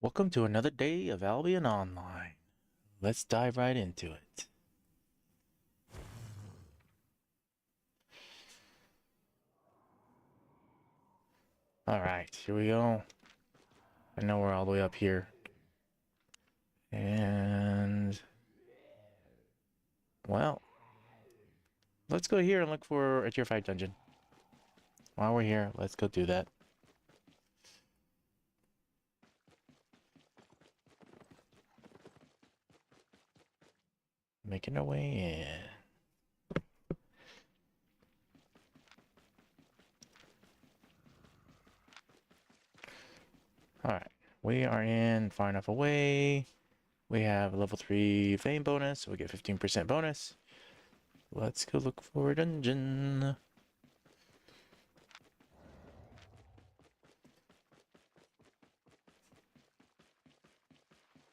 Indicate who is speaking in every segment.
Speaker 1: Welcome to another day of Albion Online. Let's dive right into it. Alright, here we go. I know we're all the way up here. And... well... let's go here and look for a tier 5 dungeon. While we're here, let's go do that. Making our way in. Alright, we are in far enough away. We have a level 3 fame bonus, so we get 15% bonus. Let's go look for a dungeon.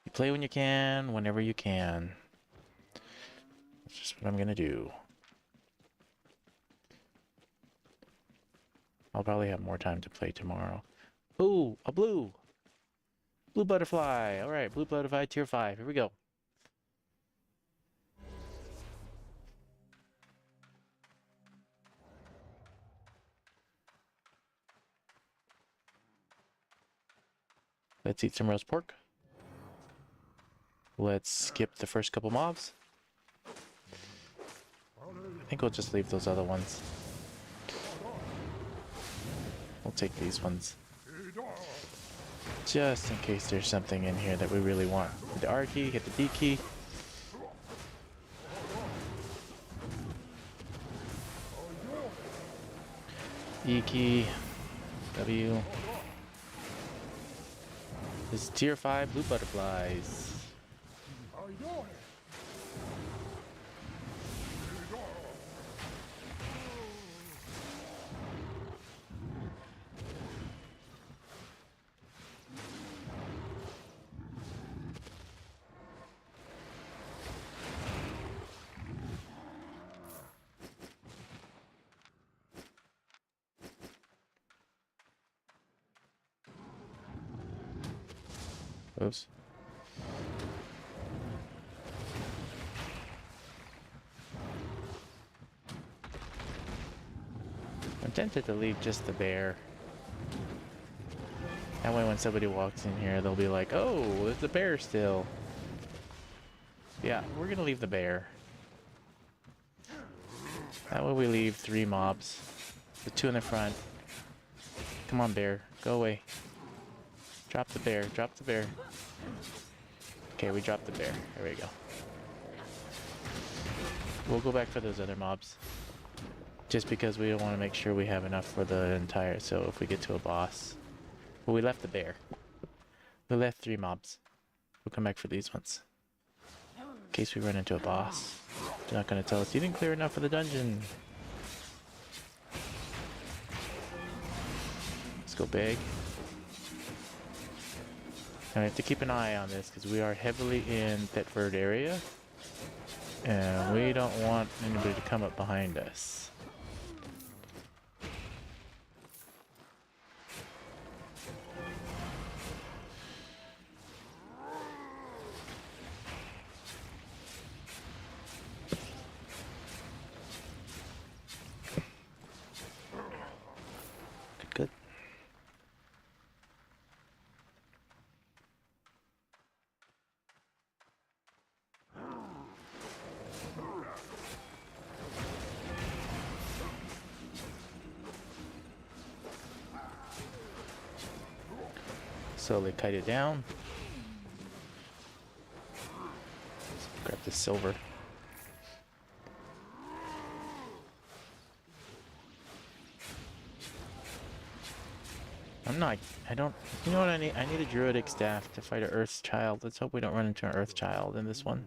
Speaker 1: You play when you can, whenever you can. That's just what I'm gonna do. I'll probably have more time to play tomorrow. Ooh, a blue! Blue butterfly! Alright, blue butterfly tier 5. Here we go. Let's eat some roast pork. Let's skip the first couple mobs. I think we'll just leave those other ones. We'll take these ones. Just in case there's something in here that we really want. Hit the R key, hit the D key. E key. W. This is tier 5 blue butterflies. Oops. I'm tempted to leave just the bear. That way when somebody walks in here, they'll be like, oh, there's the bear still. Yeah, we're gonna leave the bear. That way we leave 3 mobs. The 2 in the front. Come on, bear. Go away. Drop the bear. Drop the bear. Okay, we dropped the bear. There we go. We'll go back for those other mobs. Just because we want to make sure we have enough for the entire... so if we get to a boss... well, we left the bear. We left 3 mobs. We'll come back for these ones. In case we run into a boss. They're not going to tell us, you didn't clear enough for the dungeon. Let's go big. And we have to keep an eye on this because we are heavily in Thetford area. And we don't want anybody to come up behind us. Good. Slowly kite it down. Let's grab the silver. I don't, you know what I need? I need a druidic staff to fight an Earth Child. Let's hope we don't run into an Earth Child in this one.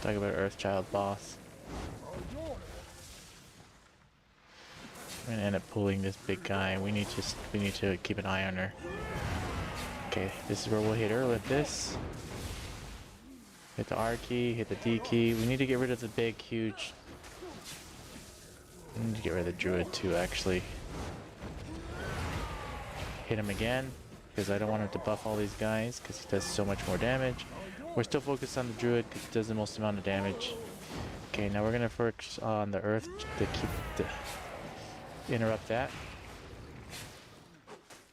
Speaker 1: Talk about Earth Child boss. We're gonna end up pulling this big guy. We need to keep an eye on her. Okay, this is where we'll hit her with this. Hit the R key, hit the D key. We need to get rid of the big, huge... we need to get rid of the druid too, actually. hit him again, because I don't want him to buff all these guys, because he does so much more damage. We're still focused on the druid, because it does the most amount of damage. Okay, now we're gonna focus on the earth to interrupt that,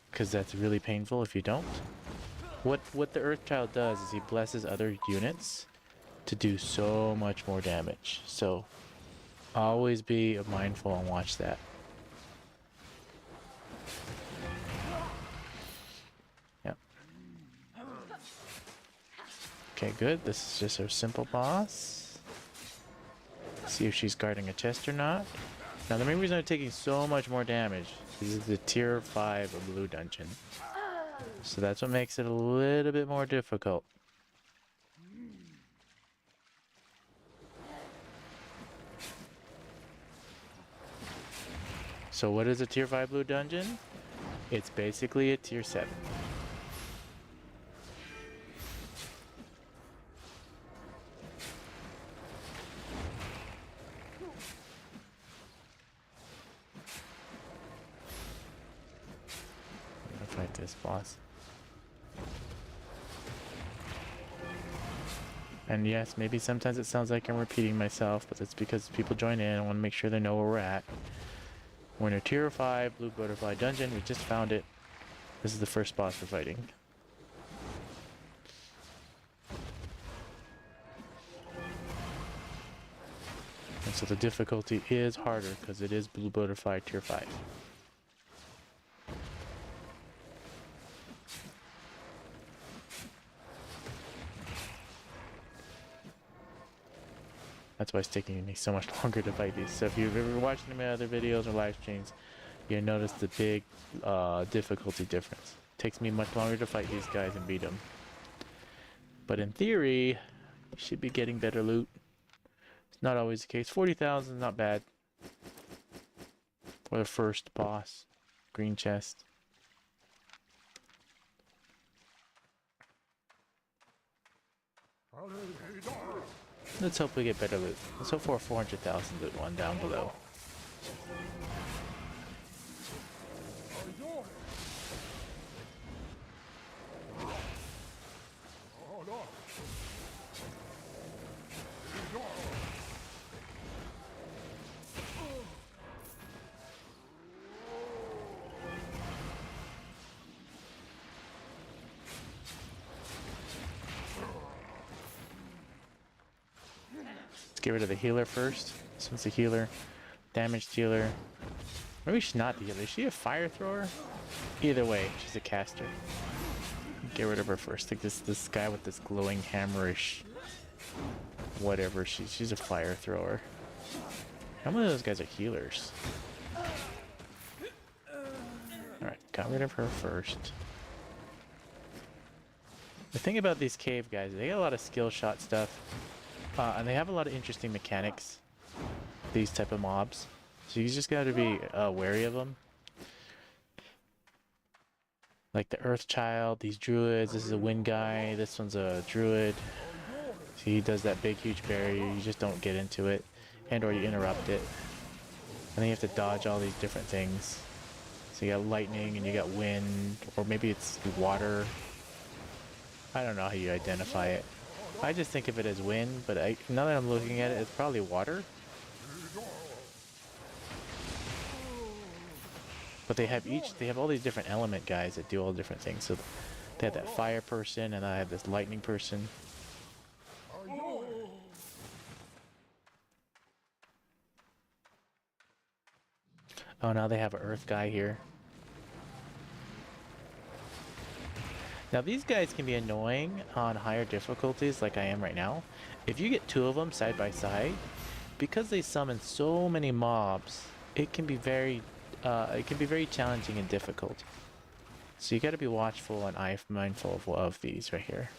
Speaker 1: because that's really painful if you don't. What the Earth Child does is he blesses other units to do so much more damage. So always be mindful and watch that. Yep. Okay, good. This is just our simple boss. See if she's guarding a chest or not. Now the main reason I'm taking so much more damage is the tier 5 of blue dungeon. So that's what makes it a little bit more difficult. So what is a tier 5 blue dungeon? It's basically a tier 7. I'm gonna fight this boss. And yes, maybe sometimes it sounds like I'm repeating myself, but that's because people join in and want to make sure they know where we're at. We're in a tier 5 blue butterfly dungeon. We just found it. This is the first boss we're fighting. And so the difficulty is harder because it is blue butterfly tier 5. That's why it's taking me so much longer to fight these. So if you've ever watched any of my other videos or live streams, you'll notice the big difficulty difference. It takes me much longer to fight these guys and beat them. But in theory, you should be getting better loot. It's not always the case. 40,000 is not bad for the first boss. Green chest. Let's hope we get better loot. Let's hope for a 400,000 loot one down below. Get rid of the healer first. This one's the healer. Damage dealer. Maybe she's not the healer. Is she a fire thrower? Either way, she's a caster. Get rid of her first. Like this guy with this glowing hammerish whatever. She's a fire thrower. How many of those guys are healers? Alright, got rid of her first. The thing about these cave guys, they got a lot of skill shot stuff. And they have a lot of interesting mechanics, these type of mobs. So you just gotta be wary of them. Like the Earth Child, these druids, this is a wind guy, this one's a druid. So he does that big huge barrier, you just don't get into it. And or you interrupt it. And then you have to dodge all these different things. So you got lightning and you got wind, or maybe it's water. I don't know how you identify it. I just think of it as wind, but now that I'm looking at it, it's probably water. But they have all these different element guys that do all different things. So they have that fire person, and I have this lightning person. Oh, now they have an earth guy here. Now these guys can be annoying on higher difficulties like I am right now. If you get two of them side by side, because they summon so many mobs, it can be very challenging and difficult. So you got to be watchful and mindful of these right here.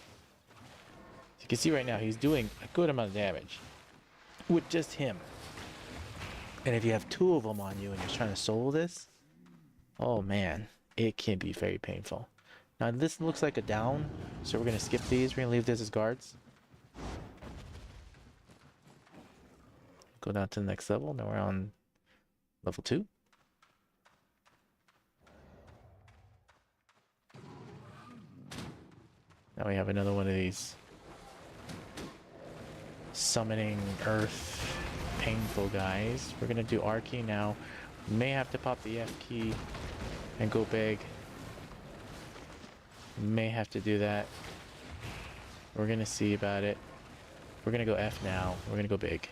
Speaker 1: You can see right now he's doing a good amount of damage with just him. And if you have two of them on you and you're trying to solo this, oh man, it can be very painful. Now this looks like a down, so we're going to skip these. We're going to leave this as guards. Go down to the next level. Now we're on level 2. Now we have another one of these summoning earth painful guys. We're gonna do R key now. May have to pop the F key and go big. May have to do that. We're gonna see about it. We're gonna go F now. We're gonna go big.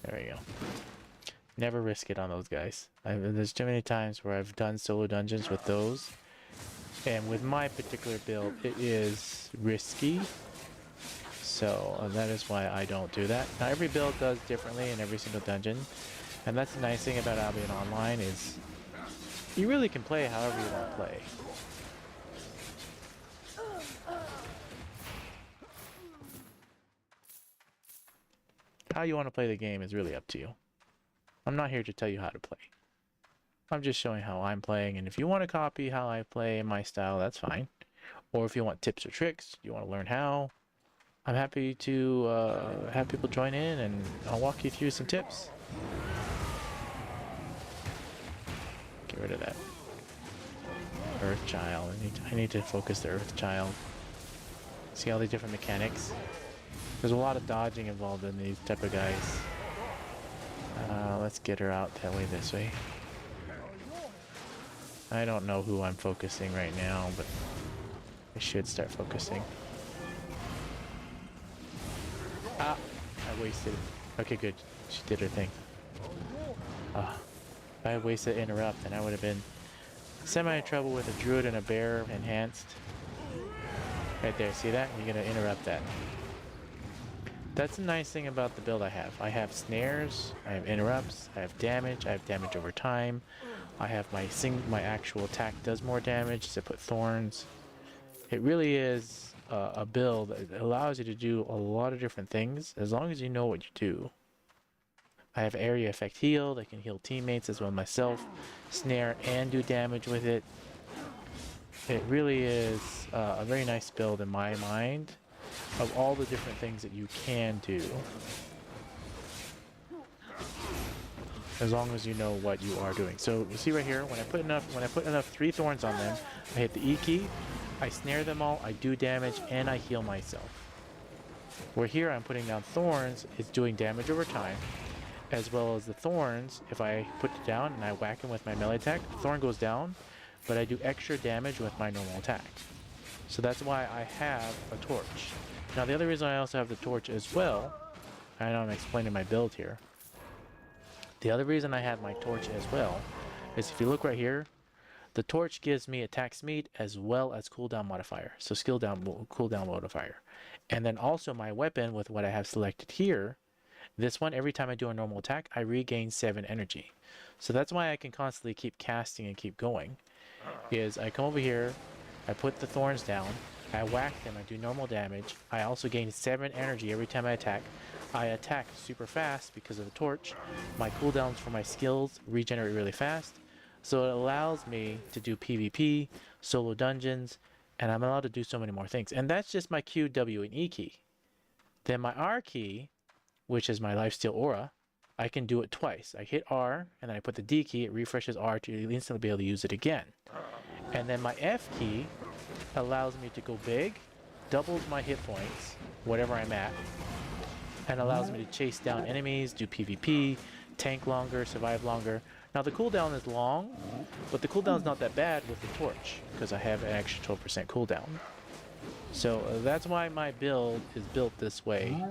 Speaker 1: There we go. Never risk it on those guys. There's too many times where I've done solo dungeons with those. And with my particular build, it is risky. So that is why I don't do that. Now every build does differently in every single dungeon. And that's the nice thing about Albion Online is you really can play however you want to play. How you want to play the game is really up to you. I'm not here to tell you how to play. I'm just showing how I'm playing, and if you want to copy how I play in my style, that's fine. Or if you want tips or tricks, you want to learn how, I'm happy to have people join in, and I'll walk you through some tips. Get rid of that. Earth Child. I need to focus the Earth Child. See all the different mechanics? There's a lot of dodging involved in these type of guys. Let's get her out that way, this way. I don't know who I'm focusing right now, but I should start focusing. Ah! I wasted. Okay, good. She did her thing. Ah. If I had wasted interrupt, then I would have been semi in trouble with a druid and a bear enhanced. Right there, see that? You're gonna interrupt that. That's the nice thing about the build I have. I have snares, I have interrupts, I have damage over time. I have my actual attack does more damage, so I put thorns. It really is a build that allows you to do a lot of different things as long as you know what you do. I have area effect heal that can heal teammates as well as myself, snare and do damage with it. It really is a very nice build in my mind of all the different things that you can do. As long as you know what you are doing. So you see right here, when I put enough 3 thorns on them, I hit the E key, I snare them all, I do damage, and I heal myself. Where here I'm putting down thorns, it's doing damage over time, as well as the thorns, if I put it down and I whack him with my melee attack, the thorn goes down, but I do extra damage with my normal attack. So that's why I have a torch. Now the other reason I also have the torch as well, I know I'm explaining my build here. The other reason I have my torch as well is if you look right here, the torch gives me attack speed as well as cooldown modifier. So cooldown modifier. And then also my weapon with what I have selected here, this one, every time I do a normal attack, I regain 7 energy. So that's why I can constantly keep casting and keep going. Is I come over here, I put the thorns down, I whack them, I do normal damage. I also gain 7 energy every time I attack. I attack super fast because of the torch. My cooldowns for my skills regenerate really fast. So it allows me to do PvP, solo dungeons, and I'm allowed to do so many more things. And that's just my Q, W, and E key. Then my R key, which is my lifesteal aura, I can do it twice. I hit R, and then I put the D key, it refreshes R to instantly be able to use it again. And then my F key allows me to go big, doubles my hit points, whatever I'm at, and allows me to chase down enemies, do PvP, tank longer, survive longer. Now the cooldown is long, but the cooldown's not that bad with the torch, because I have an extra 12% cooldown. So that's why my build is built this way,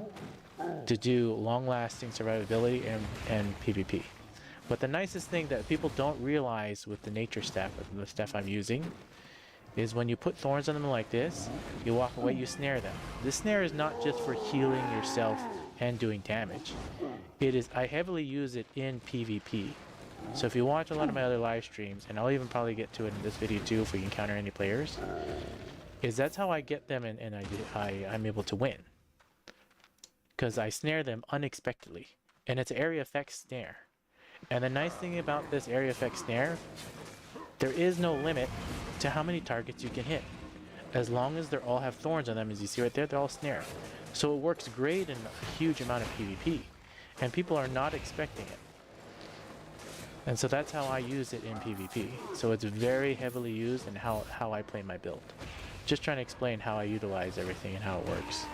Speaker 1: to do long-lasting survivability and PvP. But the nicest thing that people don't realize with the nature staff, the stuff I'm using, is when you put thorns on them like this, you walk away, you snare them. This snare is not just for healing yourself and doing damage. It is, I heavily use it in PvP. So if you watch a lot of my other live streams, and I'll even probably get to it in this video too if we encounter any players, is that's how I get them and I'm able to win. Because I snare them unexpectedly. And it's an area effect snare. And the nice thing about this area effect snare, there is no limit to how many targets you can hit. As long as they all have thorns on them, as you see right there, they're all snared. So it works great in a huge amount of PvP. And people are not expecting it. And so that's how I use it in PvP. So it's very heavily used in how I play my build. Just trying to explain how I utilize everything and how it works.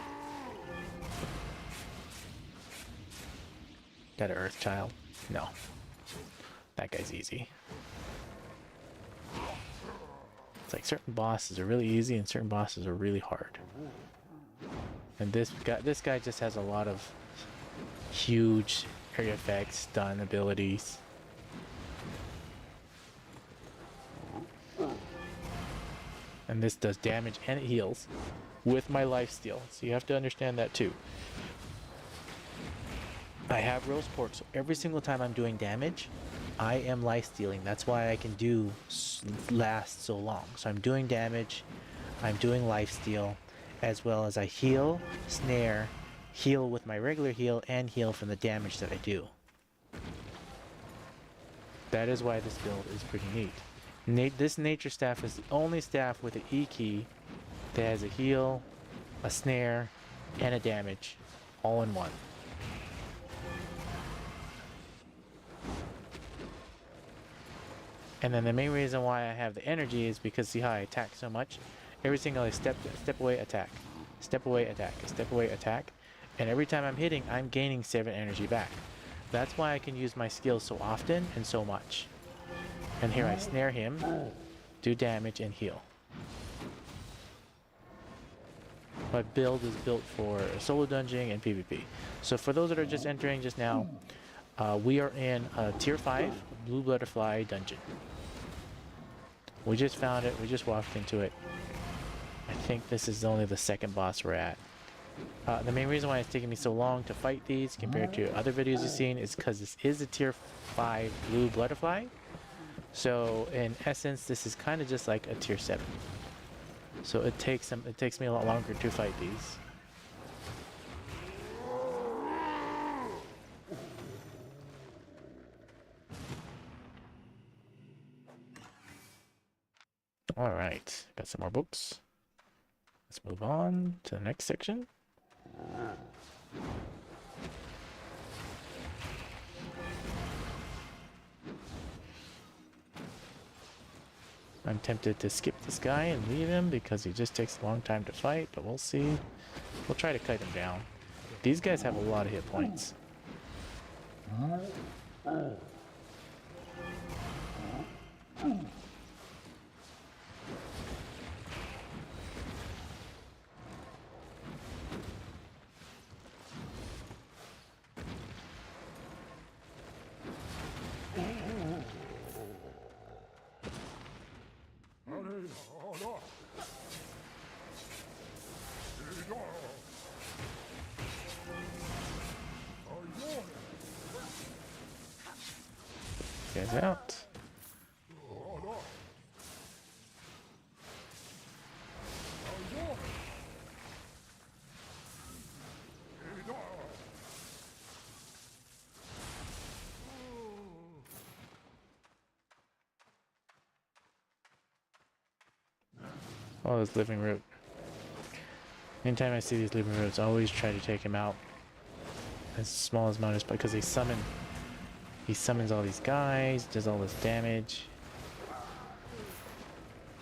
Speaker 1: Got an Earth Child? No. That guy's easy. It's like certain bosses are really easy and certain bosses are really hard. And this guy just has a lot of huge area effects, stun abilities. And this does damage and it heals with my lifesteal. So you have to understand that too. I have roast pork, so every single time I'm doing damage, I am lifestealing. That's why I can last so long. So I'm doing damage, I'm doing lifesteal, as well as I heal, snare, heal with my regular heal, and heal from the damage that I do. That is why this build is pretty neat. This nature staff is the only staff with an E key that has a heal, a snare, and a damage all in one. And then the main reason why I have the energy is because see how I attack so much? Every single step away, attack. Step away, attack. Step away, attack. And every time I'm hitting, I'm gaining 7 energy back. That's why I can use my skills so often and so much. And here I snare him, do damage, and heal. My build is built for solo dungeoning and PvP. So for those that are just entering just now, we are in a tier 5 blue butterfly dungeon. We just found it, we just walked into it. I think this is only the second boss we're at. The main reason why it's taking me so long to fight these compared to other videos you've seen is because this is a tier 5 blue butterfly. So in essence, this is kind of just like a tier 7. So it takes me a lot longer to fight these. All right, got some more books. Let's move on to the next section. I'm tempted to skip this guy and leave him because he just takes a long time to fight, but we'll see. We'll try to cut him down. These guys have a lot of hit points. Guys out. Oh, this living root. Anytime I see these living roots, I always try to take him out as small as amount as because he summons all these guys, does all this damage.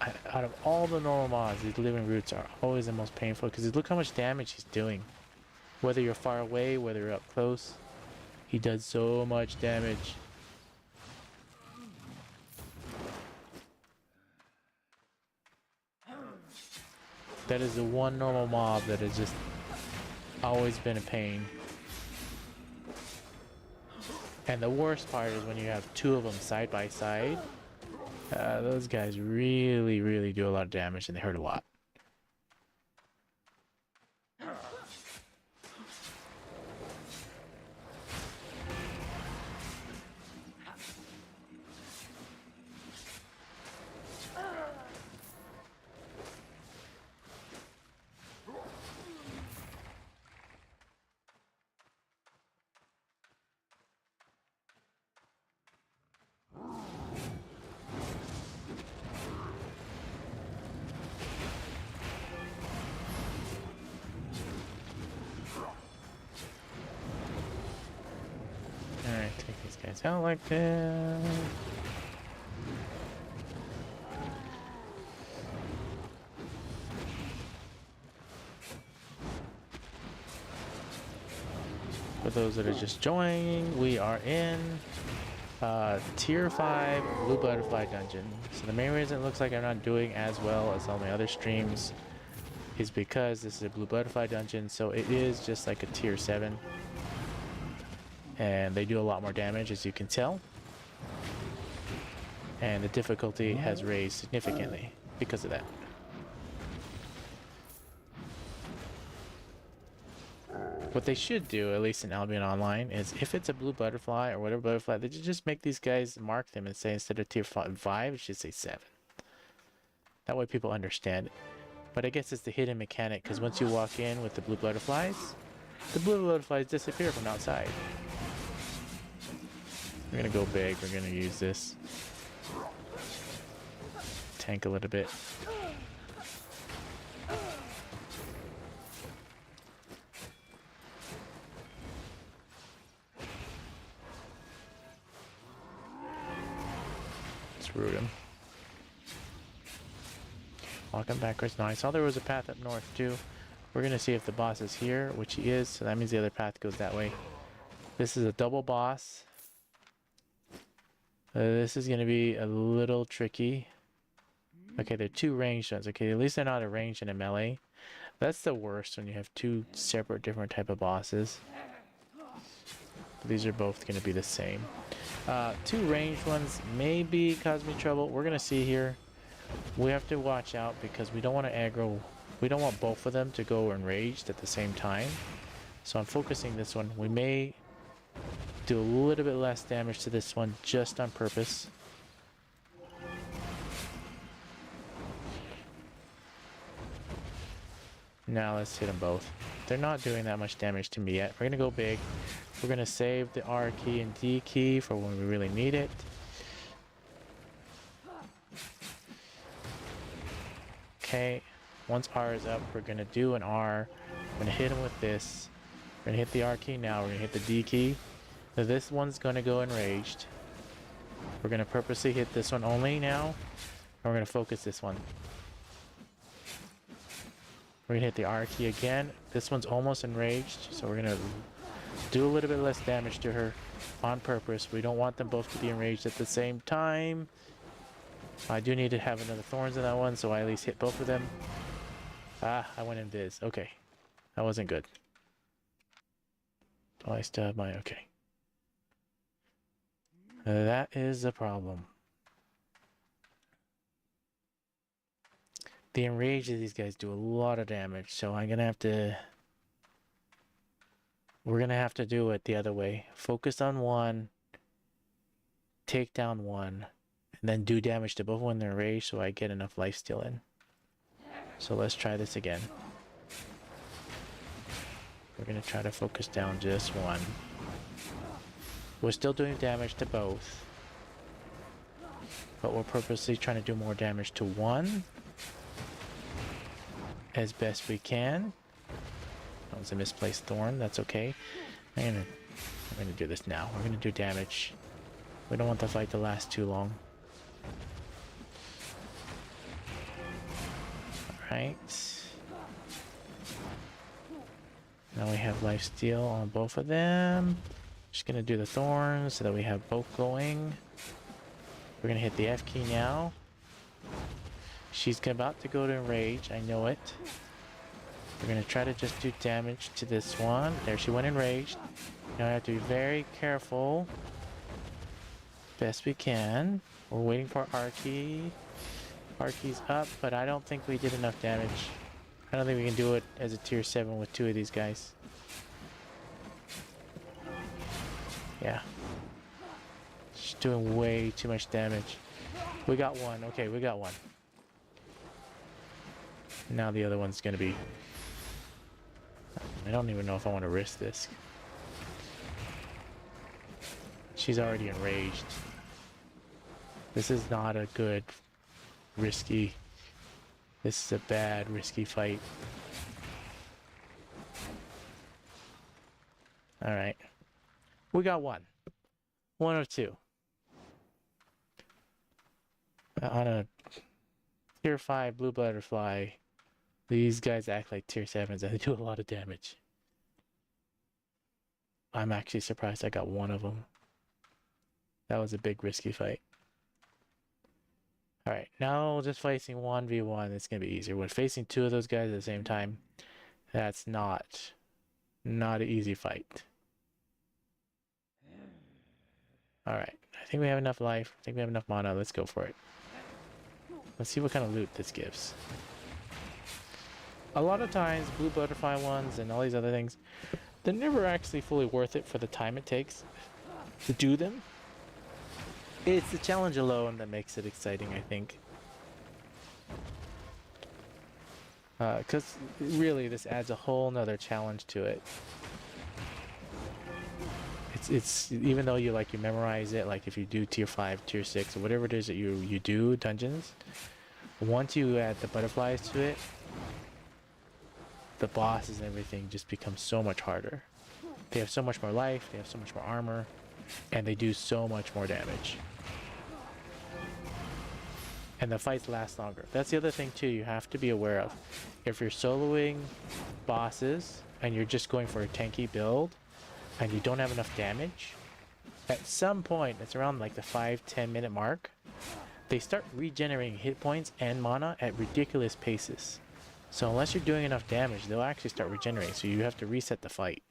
Speaker 1: Out of all the normal mods, these living roots are always the most painful because look how much damage he's doing. Whether you're far away, whether you're up close, he does so much damage. That is the one normal mob that has just always been a pain. And the worst part is when you have 2 of them side by side. Those guys really, really do a lot of damage and they hurt a lot. guys out like that. For those that are just joining, we are in Tier 5 Blue Butterfly Dungeon. So the main reason it looks like I'm not doing as well as all my other streams is because this is a Blue Butterfly Dungeon, so it is just like a Tier 7. And they do a lot more damage, as you can tell. And the difficulty has raised significantly because of that. What they should do, at least in Albion Online, is if it's a blue butterfly or whatever butterfly, they just make these guys mark them and say instead of tier 5, it should say 7. That way people understand it. But I guess it's the hidden mechanic, because once you walk in with the blue butterflies disappear from outside. We're gonna go big, we're gonna use this. Tank a little bit. Root him. Walking backwards. Now I saw there was a path up north too. We're gonna see if the boss is here, which he is, so that means the other path goes that way. This is a double boss. This is gonna be a little tricky. Okay, they're 2 ranged ones. Okay, at least they're not a ranged and a melee. That's the worst when you have 2 separate different type of bosses. These are both gonna be the same. 2 ranged ones maybe cause me trouble. We're gonna see here. We have to watch out because we don't want to aggro. We don't want both of them to go enraged at the same time. So I'm focusing this one. We may do a little bit less damage to this one just on purpose. Now let's hit them both. They're not doing that much damage to me yet. We're gonna go big. We're gonna save the R key and D key for when we really need it. Okay, once R is up, we're gonna do an R. We're gonna hit him with this. We're gonna hit the R key now. We're gonna hit the D key. So this one's gonna go enraged. We're gonna purposely hit this one only now. And we're gonna focus this one. We're gonna hit the R key again. This one's almost enraged, so we're gonna do a little bit less damage to her on purpose. We don't want them both to be enraged at the same time. I do need to have another thorns in that one, so I at least hit both of them. Ah, I went in Viz. Okay. That wasn't good. Oh, I still have my... Okay. That is the problem. The enraged of these guys do a lot of damage, so I'm gonna have to... We're gonna have to do it the other way. Focus on one, take down one, and then do damage to both when they're enraged so I get enough lifesteal in. So let's try this again. We're gonna try to focus down just one. We're still doing damage to both, but we're purposely trying to do more damage to one as best we can. That was a misplaced thorn, that's okay. I'm gonna do this now. We're gonna do damage. We don't want the fight to last too long. Alright. Now we have lifesteal on both of them. Just gonna do the thorns so that we have both going. We're gonna hit the F key now. She's about to go to enrage, I know it. We're gonna try to just do damage to this one. There, she went enraged. Now I have to be very careful. Best we can. We're waiting for R key. R key's up, but I don't think we did enough damage. I don't think we can do it as a tier 7 with 2 of these guys. Yeah. She's doing way too much damage. We got one. Okay, we got one. Now the other one's gonna be... I don't even know if I want to risk this. She's already enraged. This is not a good, risky... This is a bad, risky fight. Alright. We got one. One or two. On a tier 5 blue butterfly, these guys act like tier 7s and they do a lot of damage. I'm actually surprised I got one of them. That was a big risky fight. Alright, now just facing 1v1, it's going to be easier. When facing two of those guys at the same time, that's not an easy fight. Alright, I think we have enough life. I think we have enough mana. Let's go for it. Let's see what kind of loot this gives. A lot of times, blue butterfly ones and all these other things, they're never actually fully worth it for the time it takes to do them. It's the challenge alone that makes it exciting, I think. Because really, this adds a whole nother challenge to it. It's even though you memorize it, like if you do tier 5, tier 6, or whatever it is that you do dungeons, once you add the butterflies to it, the bosses and everything just become so much harder. They have so much more life, they have so much more armor, and they do so much more damage. And the fights last longer. That's the other thing too you have to be aware of. If you're soloing bosses and you're just going for a tanky build and you don't have enough damage, at some point, it's around like the 5-10 minute mark, they start regenerating hit points and mana at ridiculous paces. So unless you're doing enough damage, they'll actually start regenerating, so you have to reset the fight.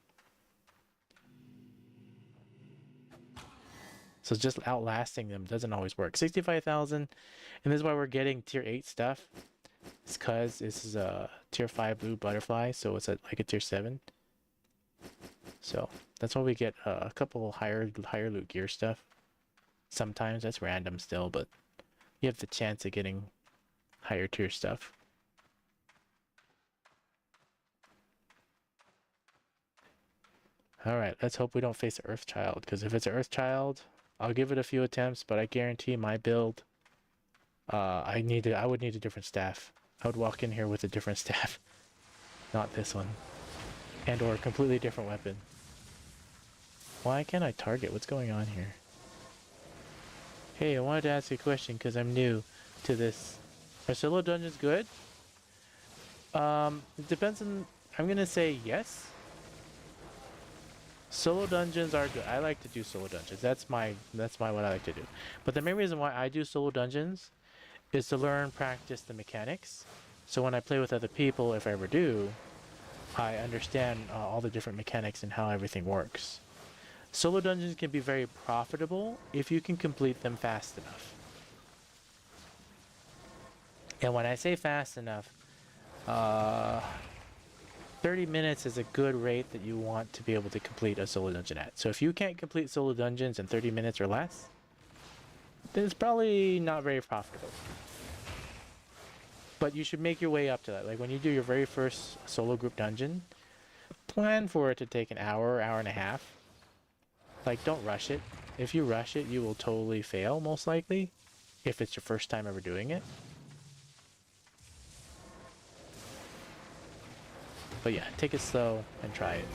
Speaker 1: So just outlasting them doesn't always work. 65,000, and this is why we're getting tier 8 stuff. It's because this is a tier 5 blue butterfly, so it's like a tier 7. So that's why we get a couple higher loot gear stuff. Sometimes that's random still, but you have the chance of getting higher tier stuff. Alright, let's hope we don't face an Earth Child, because if it's an Earth Child, I'll give it a few attempts, but I guarantee my build, I would need a different staff. I would walk in here with a different staff. Not this one. And or a completely different weapon. Why can't I target? What's going on here? Hey, I wanted to ask you a question because I'm new to this. Are solo dungeons good? It depends on... I'm gonna say yes. Solo dungeons are good. I like to do solo dungeons. That's my what I like to do. But the main reason why I do solo dungeons is to learn, practice the mechanics. So when I play with other people, if I ever do, I understand all the different mechanics and how everything works. Solo dungeons can be very profitable if you can complete them fast enough. And when I say fast enough, 30 minutes is a good rate that you want to be able to complete a solo dungeon at. So if you can't complete solo dungeons in 30 minutes or less, then it's probably not very profitable. But you should make your way up to that. Like when you do your very first solo group dungeon, plan for it to take an hour, hour and a half. Like don't rush it. If you rush it, you will totally fail most likely, if it's your first time ever doing it. But yeah, take it slow and try it.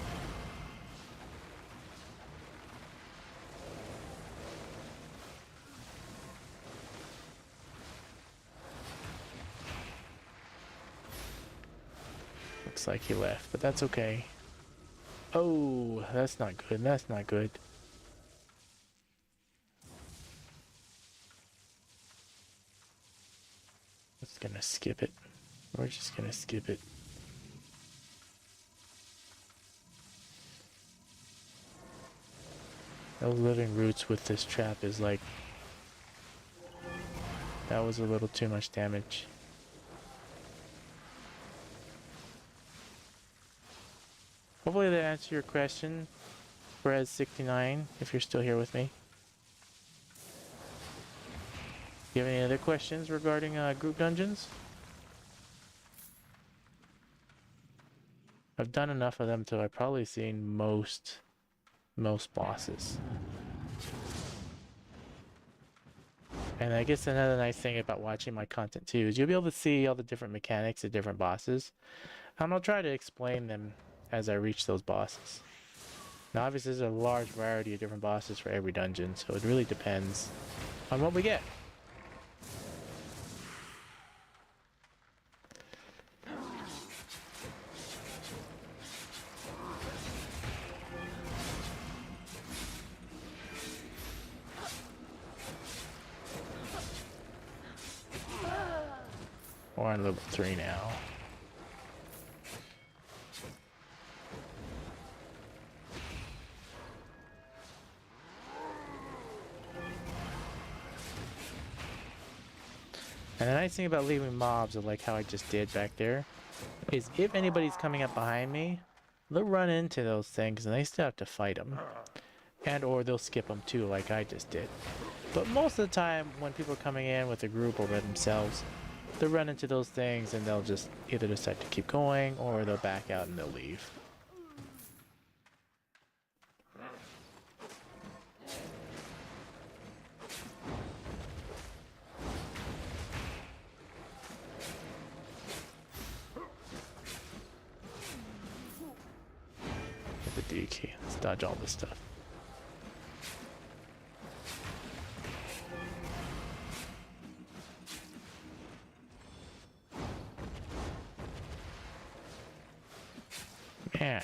Speaker 1: Looks like he left, but that's okay. Oh, that's not good. That's not good. Just gonna skip it. We're just gonna skip it. Those living roots with this trap is like... That was a little too much damage. Hopefully that answered your question, Brez69, if you're still here with me. Do you have any other questions regarding group dungeons? I've done enough of them till I've probably seen most bosses. And I guess another nice thing about watching my content too is you'll be able to see all the different mechanics of different bosses. And I'll try to explain them as I reach those bosses. Now obviously there's a large variety of different bosses for every dungeon, so it really depends on what we get. We're on level 3 now. And the nice thing about leaving mobs, like how I just did back there, is if anybody's coming up behind me, they'll run into those things and they still have to fight them. And or they'll skip them too, like I just did. But most of the time, when people are coming in with a group or by themselves, they'll run into those things and they'll just either decide to keep going or they'll back out and they'll leave. Get the D key. Let's dodge all this stuff. Man.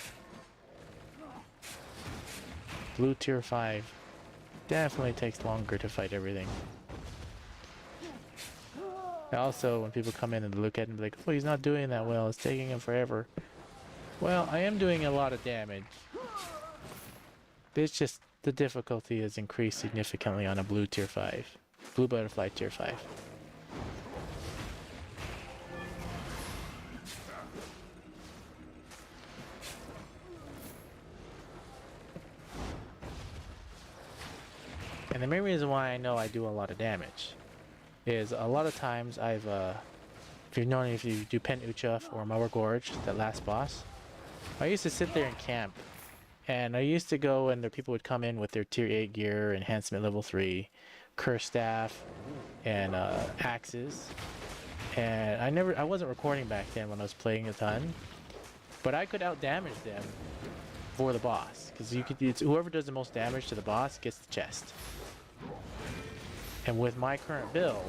Speaker 1: Blue tier 5 definitely takes longer to fight everything. Also, when people come in and look at him, like, oh, he's not doing that well, it's taking him forever. Well, I am doing a lot of damage. It's just the difficulty has increased significantly on a blue tier 5. Blue butterfly tier 5. And the main reason why I know I do a lot of damage is a lot of times I've, if you do Pen Uchuf or Mower Gorge, that last boss, I used to sit there and camp. And I used to go and the people would come in with their tier 8 gear, enhancement level 3, curse staff, and axes. And I wasn't recording back then when I was playing a ton, but I could outdamage them for the boss. Because whoever does the most damage to the boss gets the chest. And with my current build,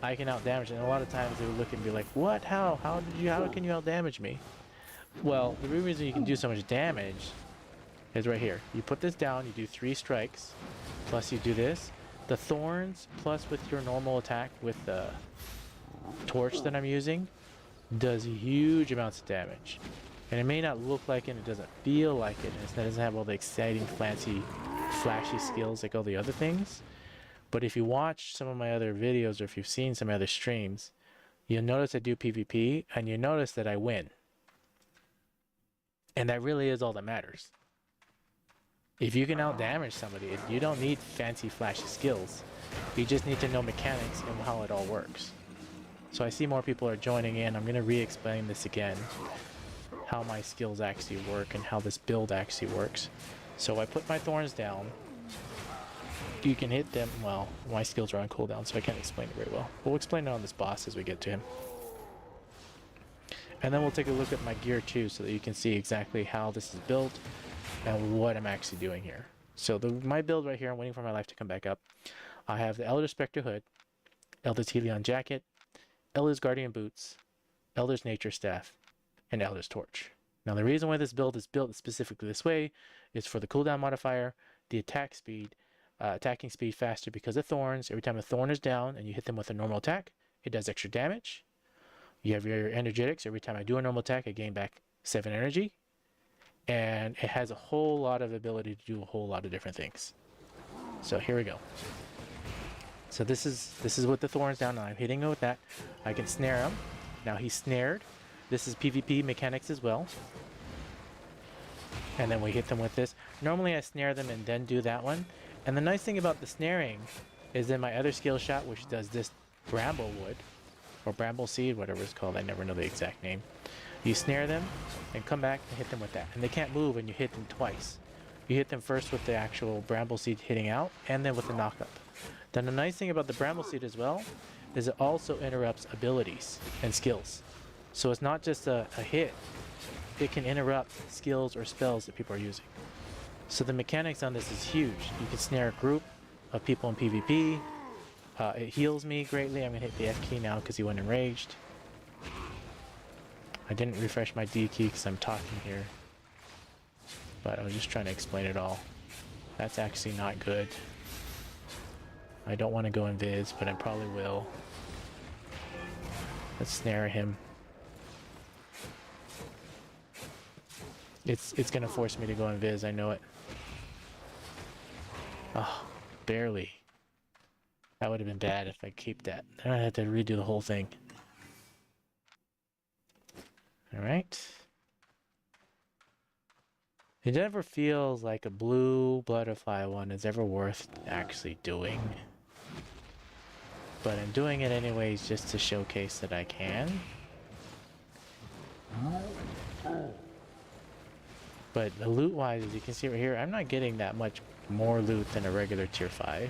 Speaker 1: I can outdamage, and a lot of times they would look and be like, "What? How can you outdamage me?" Well, the real reason you can do so much damage is right here. You put this down, you do 3 strikes, plus you do this. The thorns, plus with your normal attack with the torch that I'm using, does huge amounts of damage. And it may not look like it, and it doesn't feel like it, and it doesn't have all the exciting, fancy, flashy skills like all the other things. But if you watch some of my other videos, or if you've seen some other streams, you'll notice I do PvP, and you notice that I win. And that really is all that matters. If you can outdamage somebody, you don't need fancy, flashy skills. You just need to know mechanics and how it all works. So I see more people are joining in. I'm going to re-explain this again, how my skills actually work and how this build actually works. So I put my thorns down. You can hit them. Well, my skills are on cooldown, so I can't explain it very well. We'll explain it on this boss as we get to him. And then we'll take a look at my gear too, so that you can see exactly how this is built and what I'm actually doing here. So my build right here, I'm waiting for my life to come back up. I have the Elder Spectre Hood, Elder's Helion Jacket, Elder's Guardian Boots, Elder's Nature Staff, and Elder's Torch. Now the reason why this build is built specifically this way is for the cooldown modifier, the attack speed, attacking speed faster because of thorns. Every time a thorn is down and you hit them with a normal attack, it does extra damage. You have your energetics. Every time I do a normal attack, I gain back 7 energy. And it has a whole lot of ability to do a whole lot of different things. So here we go. So this is with the thorns down, and I'm hitting him with that. I can snare him. Now he's snared. This is PvP mechanics as well. And then we hit them with this. Normally I snare them and then do that one. And the nice thing about the snaring is in my other skill shot, which does this bramble wood, or bramble seed, whatever it's called, I never know the exact name. You snare them and come back and hit them with that. And they can't move and you hit them twice. You hit them first with the actual bramble seed hitting out, and then with the knockup. Then the nice thing about the bramble seed as well is it also interrupts abilities and skills. So it's not just a hit, it can interrupt skills or spells that people are using. So the mechanics on this is huge. You can snare a group of people in PvP. It heals me greatly. I'm gonna hit the F key now because he went enraged. I didn't refresh my D key because I'm talking here. But I was just trying to explain it all. That's actually not good. I don't want to go invis, but I probably will. Let's snare him. It's gonna force me to go invis, I know it. Oh, barely. That would have been bad if I keep that. Then I had to redo the whole thing. Alright. It never feels like a blue butterfly one is ever worth actually doing. But I'm doing it anyways just to showcase that I can. But the loot wise, as you can see right here, I'm not getting that much more loot than a regular tier 5.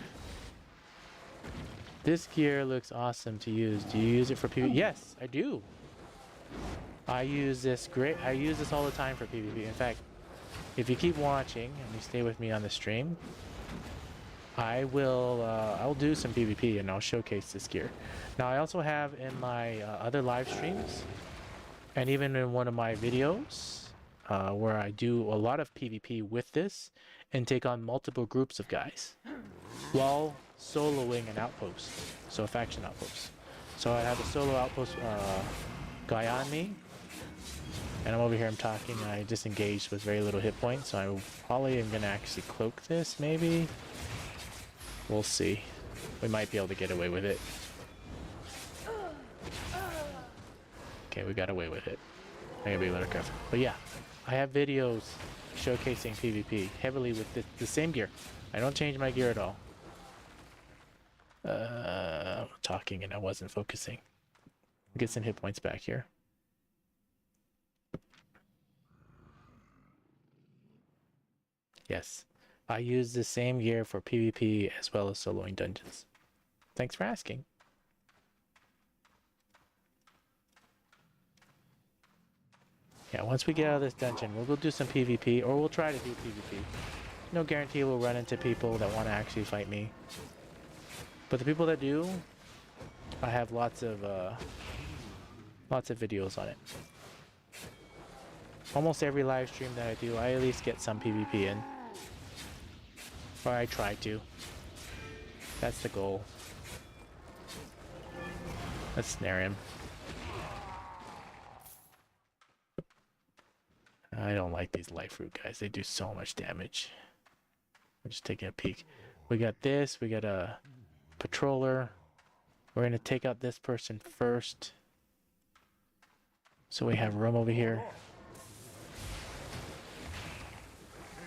Speaker 1: This gear looks awesome to use. Do you use it for PvP? Yes, I do. I use this all the time for PvP. In fact, if you keep watching and you stay with me on the stream, I'll do some PvP and I'll showcase this gear. Now I also have in my other live streams, and even in one of my videos, where I do a lot of PvP with this and take on multiple groups of guys while soloing an outpost, so a faction outpost. So I have a solo outpost guy on me, and I'm over here, I'm talking, I disengaged with very little hit points, so I probably am gonna actually cloak this, maybe. We'll see. We might be able to get away with it. Okay, we got away with it. I gotta be a little careful. But yeah, I have videos showcasing PvP heavily with the same gear. I don't change my gear at all. I'm talking and I wasn't focusing. Get some hit points back here. Yes, I use the same gear for PvP as well as soloing dungeons. Thanks for asking. Yeah, once we get out of this dungeon, we'll go do some PvP, or we'll try to do PvP. No guarantee we'll run into people that want to actually fight me. But the people that do, I have lots of videos on it. Almost every live stream that I do, I at least get some PvP in. Or I try to. That's the goal. Let's snare him. I don't like these life root guys. They do so much damage. I'm just taking a peek. We got this. We got a patroller. We're going to take out this person first. So we have room over here.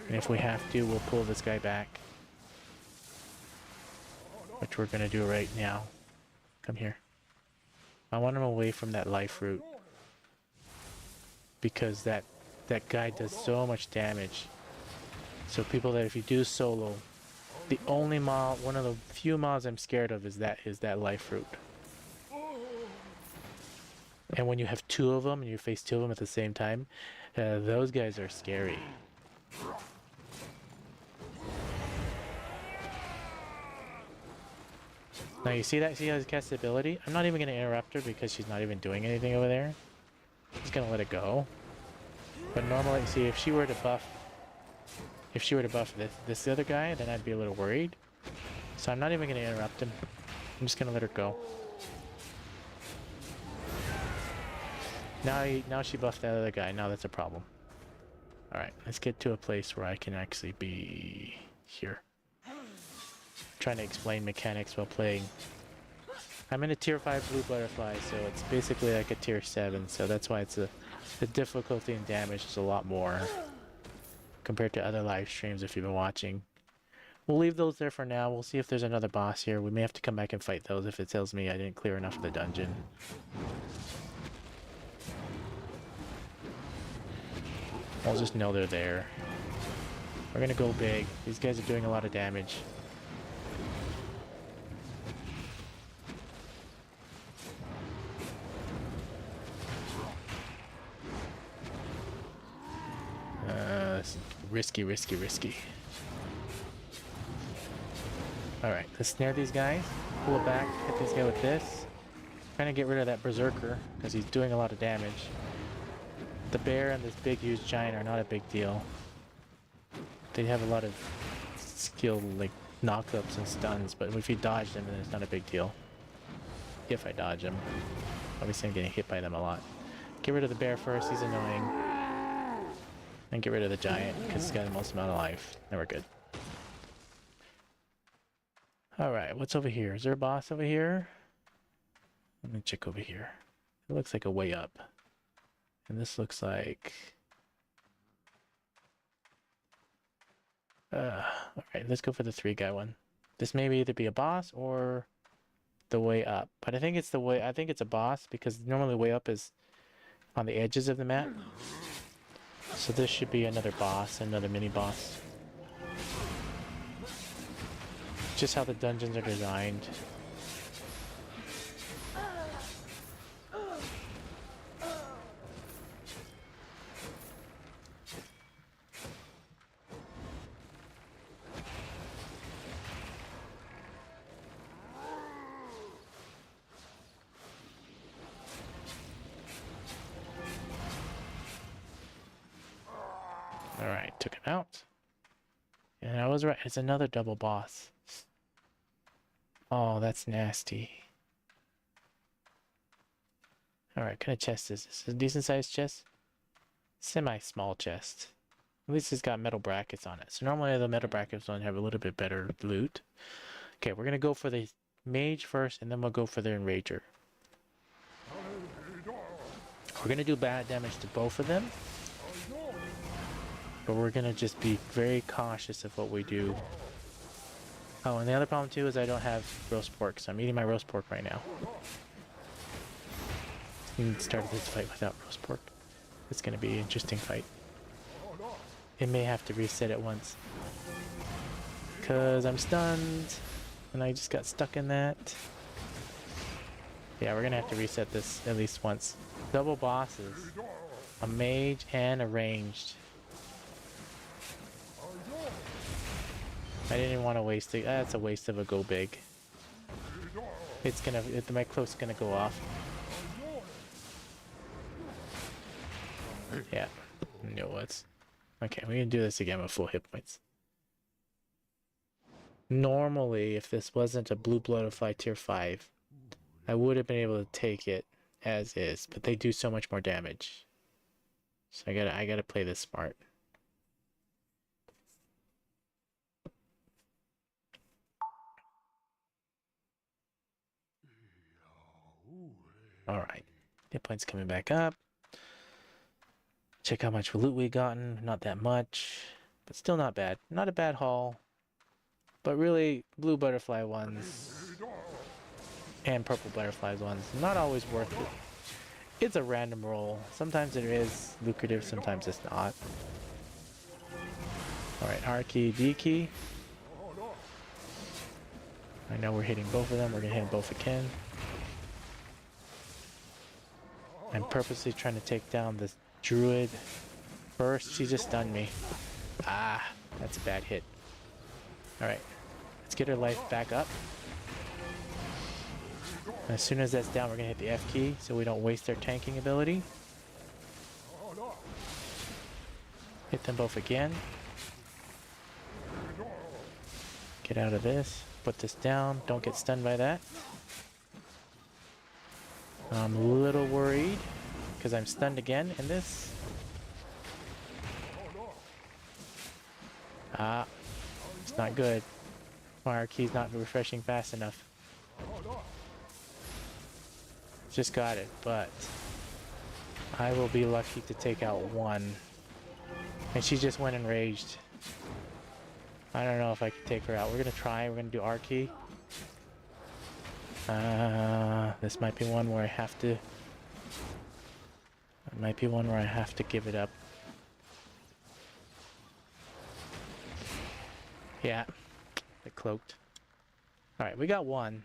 Speaker 1: And if we have to, we'll pull this guy back. Which we're going to do right now. Come here. I want him away from that life root. Because that guy does so much damage. So people that if you do solo, the only mob, one of the few mobs I'm scared of is that life root. And when you have two of them and you face two of them at the same time, those guys are scary. Now you see that? See how he casts the ability? I'm not even going to interrupt her because she's not even doing anything over there. I'm just going to let it go. But normally, see, if she were to buff this other guy, then I'd be a little worried. So I'm not even going to interrupt him. I'm just going to let her go. Now she buffed that other guy. Now that's a problem. Alright, let's get to a place where I can actually be here. Trying to explain mechanics while playing. I'm in a tier 5 blue butterfly, so it's basically like a tier 7, so that's why it's the difficulty and damage is a lot more compared to other live streams if you've been watching. We'll leave those there for now. We'll see if there's another boss here. We may have to come back and fight those if it tells me I didn't clear enough of the dungeon. I'll just know they're there. We're gonna go big. These guys are doing a lot of damage. risky, risky, risky. Alright, let's snare these guys. Pull it back, hit this guy with this. Trying to get rid of that berserker, because he's doing a lot of damage. The bear and this big huge giant are not a big deal. They have a lot of skill, like knockups and stuns, but if you dodge them, then it's not a big deal. If I dodge them. Obviously I'm getting hit by them a lot. Get rid of the bear first, he's annoying. And get rid of the giant, because he's got the most amount of life. Now we're good. Alright, what's over here? Is there a boss over here? Let me check over here. It looks like a way up. And this looks like... Alright, let's go for the 3-guy one. This may either be a boss or the way up. But I think it's a boss, because normally the way up is on the edges of the map. So this should be another boss, another mini boss. Just how the dungeons are designed. Alright, took him out. And I was right, it's another double boss. Oh, that's nasty. Alright, what kind of chest is this? A decent sized chest? Semi-small chest. At least it's got metal brackets on it. So normally the metal brackets don't have a little bit better loot. Okay, we're gonna go for the mage first, and then we'll go for the enrager. We're gonna do bad damage to both of them. But we're gonna just be very cautious of what we do. Oh, and the other problem too is I don't have roast pork, so I'm eating my roast pork right now. Started this fight without roast pork. It's gonna be an interesting fight. It may have to reset it once. Cause I'm stunned, and I just got stuck in that. Yeah, we're gonna have to reset this at least once. Double bosses. A mage and a ranged. I didn't even want to waste it. That's a waste of a go big. It's gonna, my cloak's gonna go off. Yeah, no what's. Okay, we're gonna do this again with full hit points. Normally, if this wasn't a blue butterfly tier 5, I would have been able to take it as is, but they do so much more damage. So I gotta play this smart. Alright, hit points coming back up. Check how much loot we gotten. Not that much, but still not bad. Not a bad haul. But really, blue butterfly ones and purple butterflies ones, not always worth it. It's a random roll. Sometimes it is lucrative, sometimes it's not. Alright, R key, D key. I know we're hitting both of them. We're gonna hit them both again. I'm purposely trying to take down this druid first. She just stunned me. Ah, that's a bad hit. Alright, let's get her life back up. And as soon as that's down, we're gonna hit the F key so we don't waste their tanking ability. Hit them both again. Get out of this. Put this down. Don't get stunned by that. I'm a little worried because I'm stunned again in this. Ah, it's not good. My key's not refreshing fast enough. Just got it, but I will be lucky to take out one. And she just went enraged. I don't know if I can take her out. We're gonna try. We're gonna do R key. This might be one where I have to. It might be one where I have to give it up. Yeah, it cloaked. All right, we got one.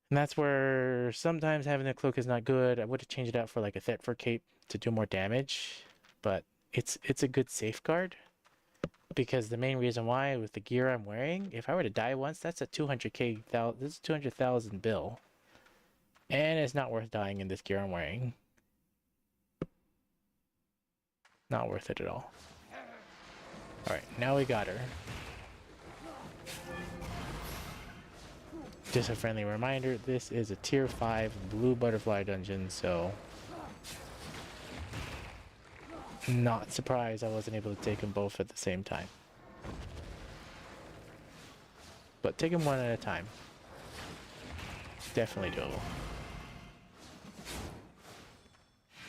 Speaker 1: And that's where sometimes having a cloak is not good. I would have changed it out for like a Thetford cape to do more damage, but it's a good safeguard. Because the main reason why, with the gear I'm wearing, if I were to die once, that's a 200k, this is 200,000 bill. And it's not worth dying in this gear I'm wearing. Not worth it at all. Alright, now we got her. Just a friendly reminder, this is a tier 5 blue butterfly dungeon, so... Not surprised I wasn't able to take them both at the same time. But take them one at a time. Definitely doable.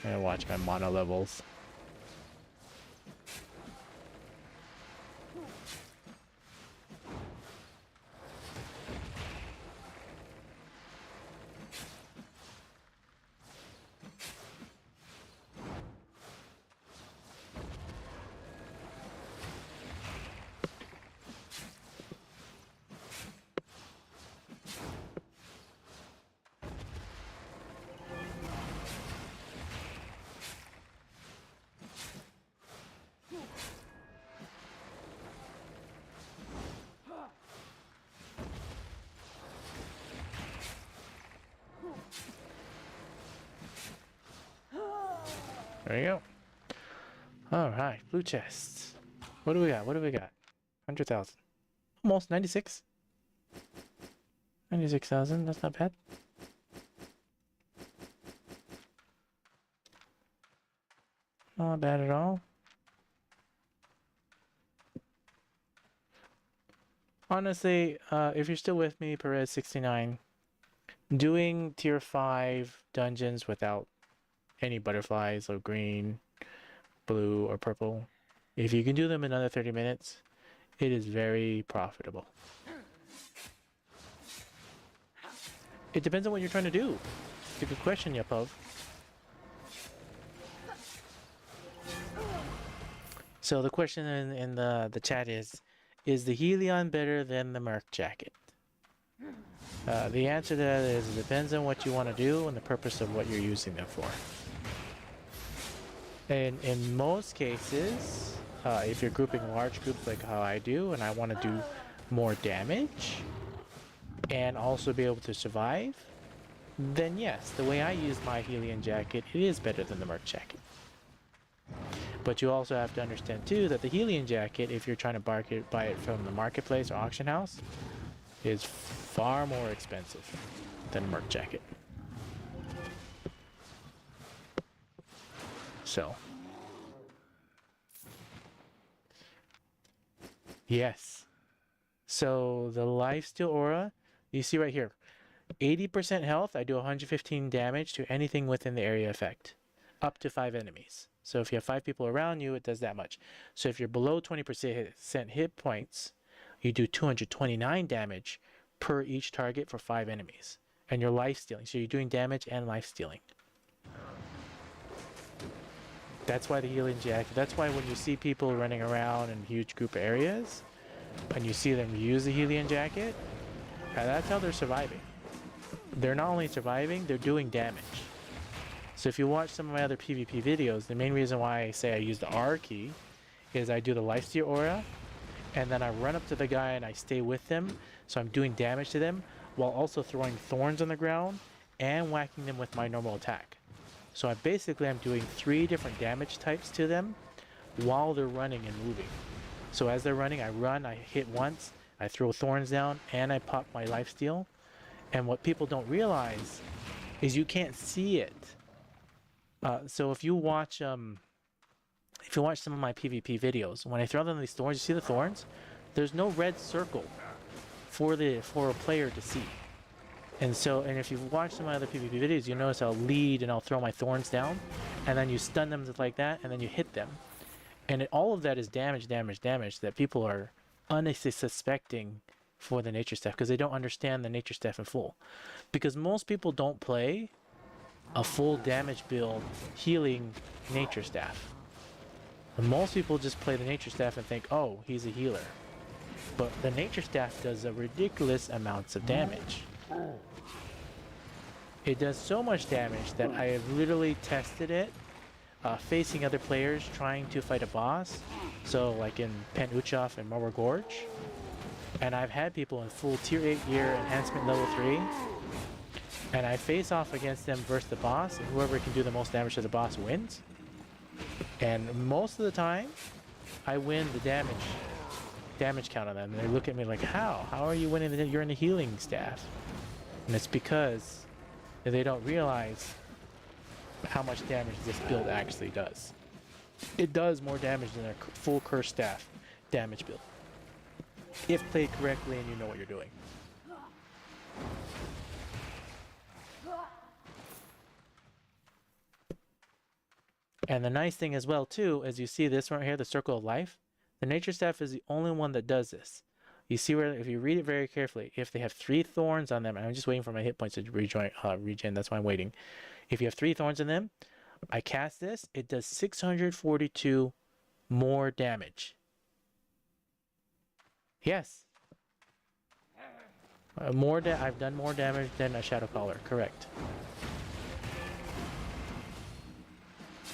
Speaker 1: And watch my mono levels. There you go. Alright, blue chests. What do we got? What do we got? 100,000. Almost 96. 96,000, that's not bad. Not bad at all. Honestly, if you're still with me, Perez69, doing tier 5 dungeons without any butterflies or green, blue, or purple, if you can do them in under 30 minutes, it is very profitable. It depends on what you're trying to do. It's a good question, Yapov. So the question in the chat is the Helion better than the Merc jacket? The answer to that is it depends on what you want to do and the purpose of what you're using them for. And in most cases, if you're grouping large groups like how I do, and I want to do more damage and also be able to survive, then yes, the way I use my Helion jacket, it is better than the Merc jacket. But you also have to understand too that the Helion jacket, if you're trying to buy it from the marketplace or auction house, is far more expensive than a Merc jacket. So, yes. So the lifesteal aura, you see right here, 80% health, I do 115 damage to anything within the area effect, up to 5 enemies. So if you have 5 people around you, it does that much. So if you're below 20% hit points, you do 229 damage per each target for 5 enemies. And you're life stealing, so you're doing damage and life stealing. That's why the Helion jacket, that's why when you see people running around in huge group areas, and you see them use the Helion jacket, that's how they're surviving. They're not only surviving, they're doing damage. So if you watch some of my other PvP videos, the main reason why I say I use the R key is I do the lifesteal aura, and then I run up to the guy and I stay with them, so I'm doing damage to them, while also throwing thorns on the ground and whacking them with my normal attack. So I'm doing 3 different damage types to them while they're running and moving. So as they're running, I run, I hit once, I throw thorns down, and I pop my lifesteal. And what people don't realize is you can't see it. So if you watch some of my PvP videos, when I throw them these thorns, you see the thorns? There's no red circle for a player to see. And if you watch some of my other PvP videos, you'll notice I'll lead and I'll throw my thorns down, and then you stun them just like that, and then you hit them. And all of that is damage that people are honestly suspecting for the nature staff because they don't understand the nature staff in full. Because most people don't play a full damage build healing nature staff. And most people just play the nature staff and think, oh, he's a healer. But the nature staff does a ridiculous amounts of damage. It does so much damage that I have literally tested it facing other players trying to fight a boss. So like in Pen Uchoff and Mower Gorge. And I've had people in full tier 8 gear, enhancement level 3. And I face off against them versus the boss, and whoever can do the most damage to the boss wins. And most of the time, I win the damage count on them. And they look at me like, how? How are you winning? You're in the healing staff. And it's because they don't realize how much damage this build actually does. It does more damage than a full curse staff damage build, if played correctly and you know what you're doing. And the nice thing as well too, as you see this right here, the Circle of Life, the Nature Staff is the only one that does this. You see where, if you read it very carefully, if they have 3 thorns on them, and I'm just waiting for my hit points to regen, that's why I'm waiting. If you have 3 thorns in them, I cast this, it does 642 more damage. Yes. I've done more damage than a Shadow Caller, correct.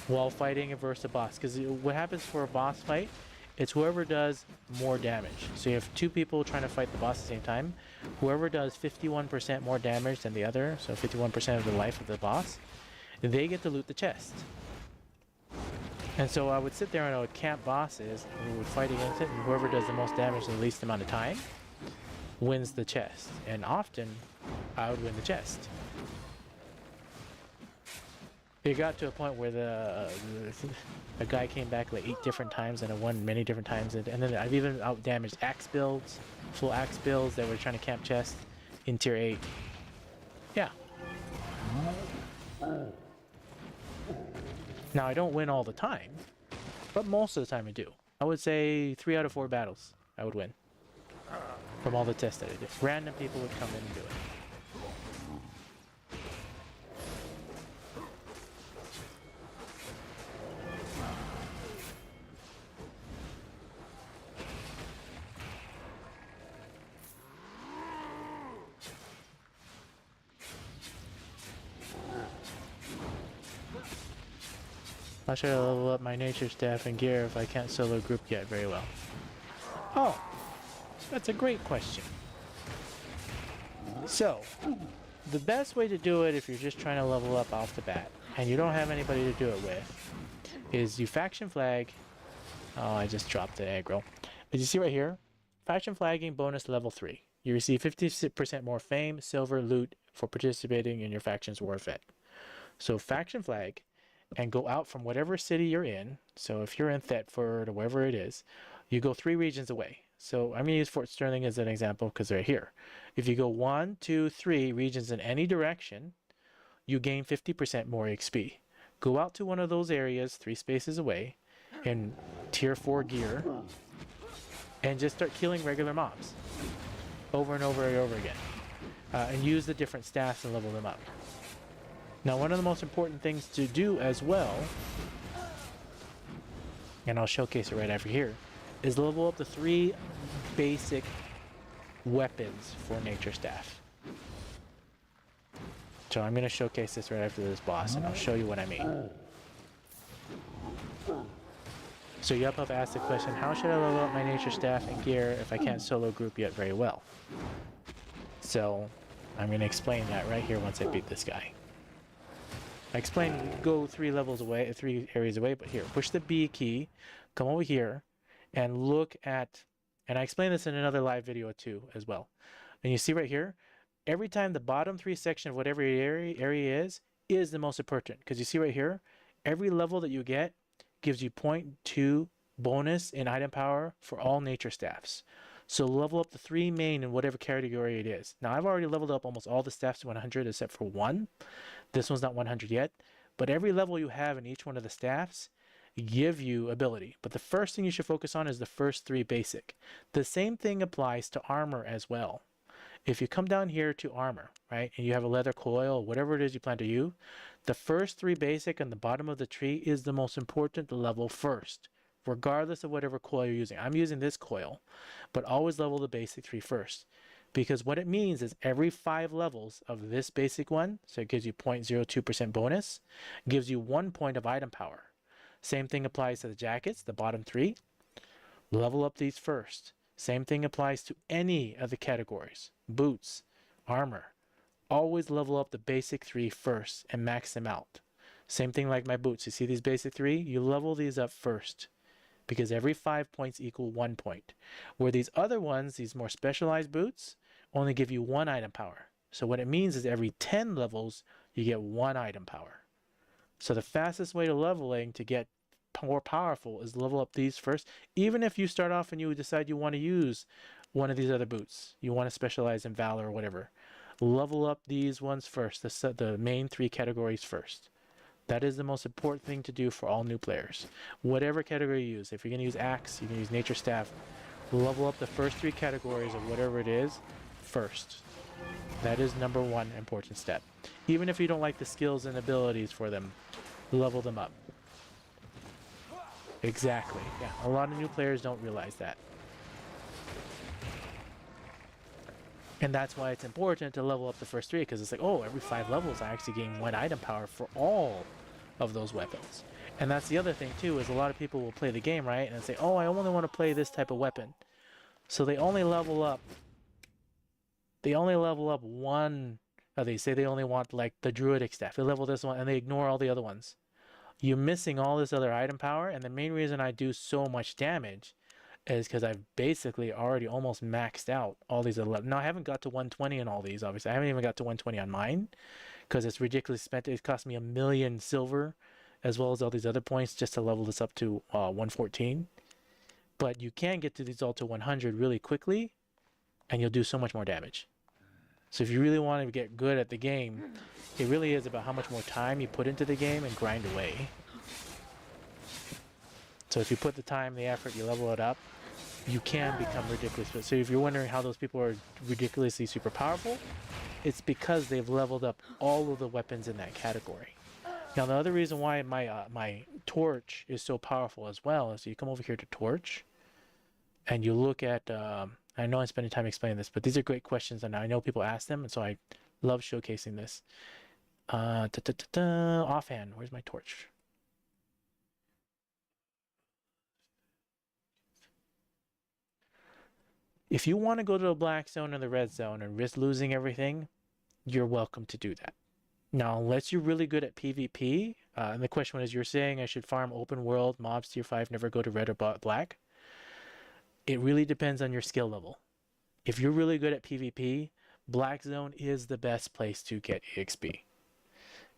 Speaker 1: While fighting versus a boss, because what happens for a boss fight, it's whoever does more damage. So you have 2 people trying to fight the boss at the same time. Whoever does 51% more damage than the other, so 51% of the life of the boss, they get to loot the chest. And so I would sit there and I would camp bosses, and we would fight against it, and whoever does the most damage in the least amount of time wins the chest. And often, I would win the chest. It got to a point where a guy came back like 8 different times and I won many different times. And then I've even out-damaged axe builds, full axe builds that were trying to camp chest in tier 8. Yeah. Now, I don't win all the time, but most of the time I do. I would say 3 out of 4 battles I would win from all the tests that I did. Random people would come in and do it. How should I level up my nature staff and gear if I can't solo group yet very well? Oh, that's a great question. So, the best way to do it if you're just trying to level up off the bat and you don't have anybody to do it with is you faction flag. Oh, I just dropped the aggro. But you see right here, faction flagging bonus level 3. You receive 50% more fame, silver, loot for participating in your faction's war event. So faction flag and go out from whatever city you're in. So if you're in Thetford or wherever it is, you go 3 regions away. So I'm going to use Fort Sterling as an example because they're here. If you go 1, 2, 3 regions in any direction, you gain 50% more XP. Go out to one of those areas 3 spaces away in tier 4 gear and just start killing regular mobs over and over and over again. And use the different staffs and level them up. Now, one of the most important things to do as well, and I'll showcase it right after here, is level up the 3 basic weapons for Nature Staff. So I'm going to showcase this right after this boss, and I'll show you what I mean. So you have asked the question, how should I level up my Nature Staff and gear if I can't solo group yet very well? So I'm going to explain that right here once I beat this guy. I explained go 3 levels away, 3 areas away, but here, push the B key, come over here, and look at, and I explained this in another live video too as well. And you see right here, every time the bottom 3 section of whatever area is the most important. Because you see right here, every level that you get gives you 0.2 bonus in item power for all nature staffs. So level up the 3 main in whatever category it is. Now I've already leveled up almost all the staffs to 100 except for 1. This one's not 100 yet. But every level you have in each one of the staffs give you ability. But the first thing you should focus on is the first 3 basic. The same thing applies to armor as well. If you come down here to armor, right, and you have a leather coil, whatever it is you plan to use, the first 3 basic on the bottom of the tree is the most important level first, regardless of whatever coil you're using. I'm using this coil, but always level the basic 3 first. Because what it means is every 5 levels of this basic one, so it gives you 0.02% bonus, gives you 1 point of item power. Same thing applies to the jackets, the bottom 3. Level up these first. Same thing applies to any of the categories. Boots, armor. Always level up the basic 3 first and max them out. Same thing like my boots. You see these basic 3? You level these up first, because every 5 points equal 1 point. Where these other ones, these more specialized boots, only give you 1 item power. So what it means is every 10 levels, you get 1 item power. So the fastest way to leveling to get more powerful is level up these first. Even if you start off and you decide you want to use one of these other boots, you want to specialize in Valor or whatever, level up these ones first, the main 3 categories first. That is the most important thing to do for all new players. Whatever category you use, if you're going to use Axe, you can use Nature Staff, level up the first 3 categories of whatever it is first. That is number 1 important step. Even if you don't like the skills and abilities for them, level them up. Exactly. Yeah, a lot of new players don't realize that. And that's why it's important to level up the first 3, because it's like, oh, every 5 levels I actually gain 1 item power for all of those weapons. And that's the other thing too, is a lot of people will play the game, right, and say, oh, I only want to play this type of weapon. So they only level up one. They say they only want like the druidic staff. They level this one and they ignore all the other ones. You're missing all this other item power, and the main reason I do so much damage is because I've basically already almost maxed out all these 11. Now I haven't got to 120 in all these, obviously. I haven't even got to 120 on mine, because it's ridiculous spent. It cost me 1,000,000 silver, as well as all these other points just to level this up to 114. But you can get to these all to 100 really quickly, and you'll do so much more damage. So if you really want to get good at the game, it really is about how much more time you put into the game and grind away. So if you put the time, the effort, you level it up, you can become ridiculous. So if you're wondering how those people are ridiculously super powerful, it's because they've leveled up all of the weapons in that category. Now the other reason why my torch is so powerful as well is you come over here to torch, and you look at, I know I'm spending time explaining this, but these are great questions, and I know people ask them, and so I love showcasing this. Offhand, where's my torch? If you want to go to the black zone or the red zone and risk losing everything, you're welcome to do that. Now, unless you're really good at PvP, and the question was, you're saying I should farm open world, mobs tier 5, never go to red or black. It really depends on your skill level. If you're really good at PvP, black zone is the best place to get EXP.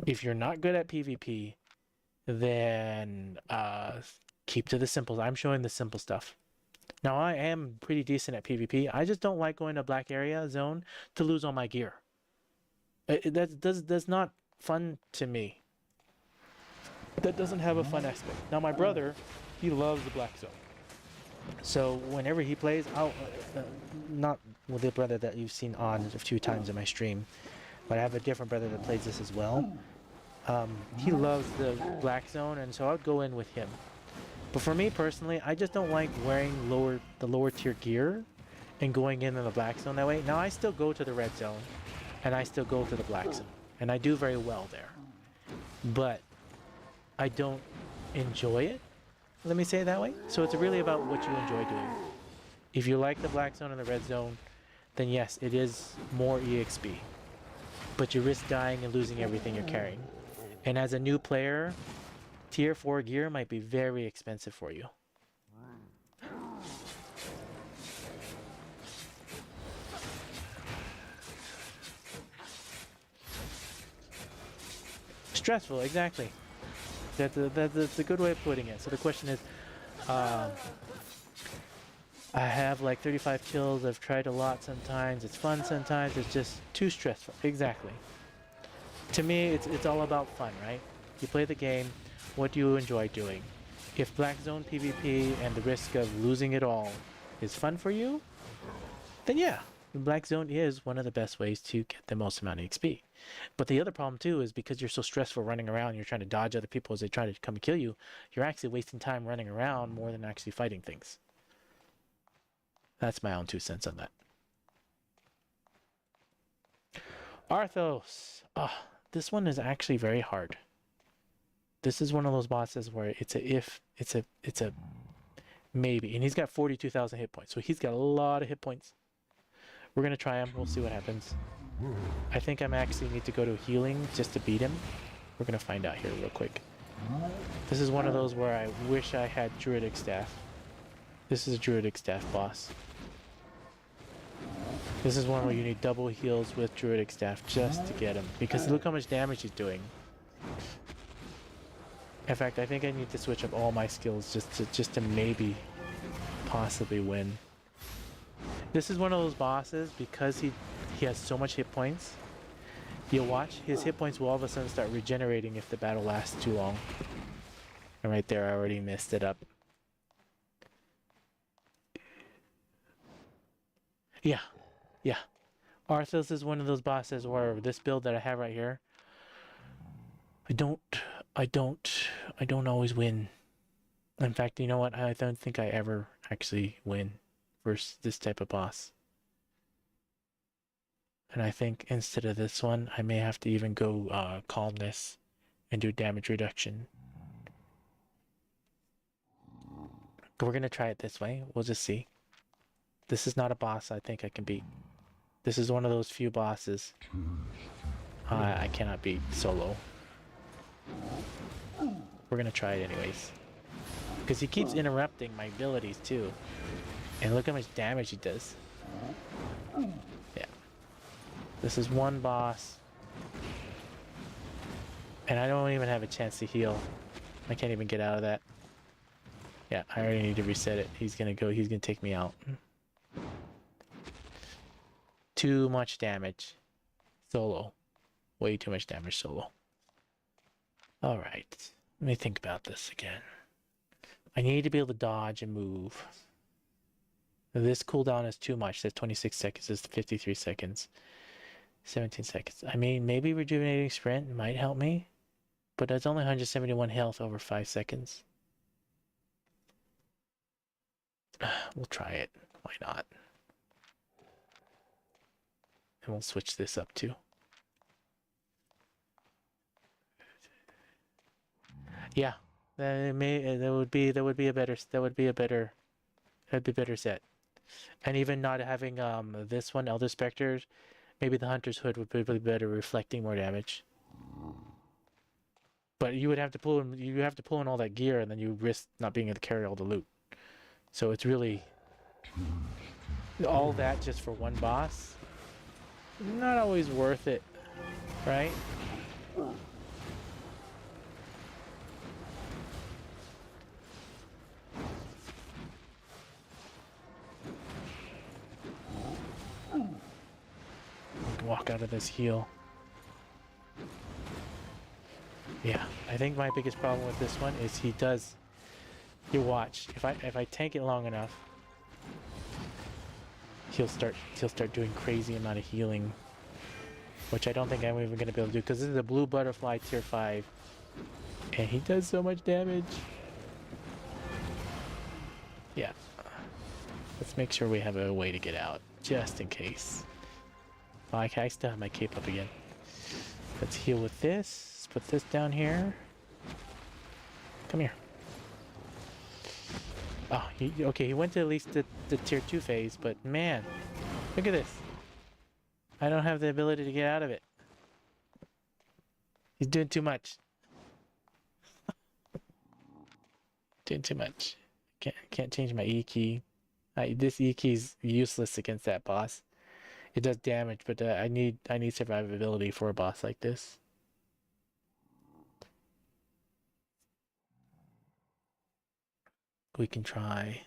Speaker 1: If you're not good at PvP, then keep to the simple. I'm showing the simple stuff. Now, I am pretty decent at PvP. I just don't like going to black area zone to lose all my gear. That's not fun to me. That doesn't have a fun aspect. Now, my brother, he loves the black zone. So whenever he plays, not with the brother that you've seen on a few times in my stream, but I have a different brother that plays this as well. He loves the black zone, and so I would go in with him. But for me personally, I just don't like wearing the lower tier gear and going in the black zone that way. Now I still go to the red zone, and I still go to the black zone, and I do very well there. But I don't enjoy it. Let me say it that way. So it's really about what you enjoy doing. If you like the black zone and the red zone, then yes, it is more EXP. But you risk dying and losing everything you're carrying. And as a new player, tier 4 gear might be very expensive for you. Stressful, exactly. That's a good way of putting it. So the question is, I have like 35 kills. I've tried a lot sometimes. It's fun sometimes. It's just too stressful. Exactly. To me, it's all about fun, right? You play the game. What do you enjoy doing? If Black Zone PvP and the risk of losing it all is fun for you, then yeah, Black Zone is one of the best ways to get the most amount of XP. But the other problem too is because you're so stressful running around, you're trying to dodge other people as they try to come and kill you, you're actually wasting time running around more than actually fighting things. That's my own 2 cents on that. Arthos. This one is actually very hard. This is one of those bosses where it's a if, it's a maybe, and he's got 42,000 hit points, so he's got a lot of hit points. We're gonna try him. We'll see what happens. I think I'm actually need to go to healing just to beat him. We're gonna find out here real quick. This is one of those where I wish I had Druidic Staff. This is a Druidic Staff boss. This is one where you need double heals with Druidic Staff just to get him, because look how much damage he's doing. In fact, I think I need to switch up all my skills just to maybe possibly win. This is one of those bosses, because he has so much hit points. You'll watch, his hit points will all of a sudden start regenerating if the battle lasts too long. And right there, I already messed it up. Yeah. Arthas is one of those bosses where this build that I have right here, I don't always win. In fact, you know what? I don't think I ever actually win versus this type of boss. And I think instead of this one, I may have to even go calmness and do damage reduction. We're gonna try it this way. We'll just see. This is not a boss I think I can beat. This is one of those few bosses I cannot beat solo. We're gonna try it anyways. Because he keeps interrupting my abilities too. And look how much damage he does. Yeah. This is one boss. And I don't even have a chance to heal. I can't even get out of that. Yeah, I already need to reset it. He's gonna take me out. Too much damage. Solo. Way too much damage solo. Alright. Let me think about this again. I need to be able to dodge and move. This cooldown is too much. That's 26 seconds. It's 53 seconds. 17 seconds. I mean, maybe rejuvenating sprint might help me. But that's only 171 health over 5 seconds. We'll try it. Why not? And we'll switch this up too. Yeah, that'd be a better set. And even not having this one, Elder Spectre, maybe the Hunter's Hood would be better, reflecting more damage. But you would have to pull in all that gear, and then you risk not being able to carry all the loot. So it's really all that just for one boss. Not always worth it, right? Walk out of this heal. Yeah, I think my biggest problem with this one is he does. You watch, if I tank it long enough, he'll start doing crazy amount of healing, which I don't think I'm even gonna be able to do, because this is a blue butterfly tier 5, and he does so much damage. Yeah, let's make sure we have a way to get out, just in case. Oh, I still have my cape up again. Let's heal with this. Let's put this down here. Come here. Oh, okay, he went to at least the tier 2 phase, but man, look at this. I don't have the ability to get out of it. He's doing too much. Doing too much. Can't change my E key. This E key is useless against that boss. It does damage, but I need survivability for a boss like this. We can try.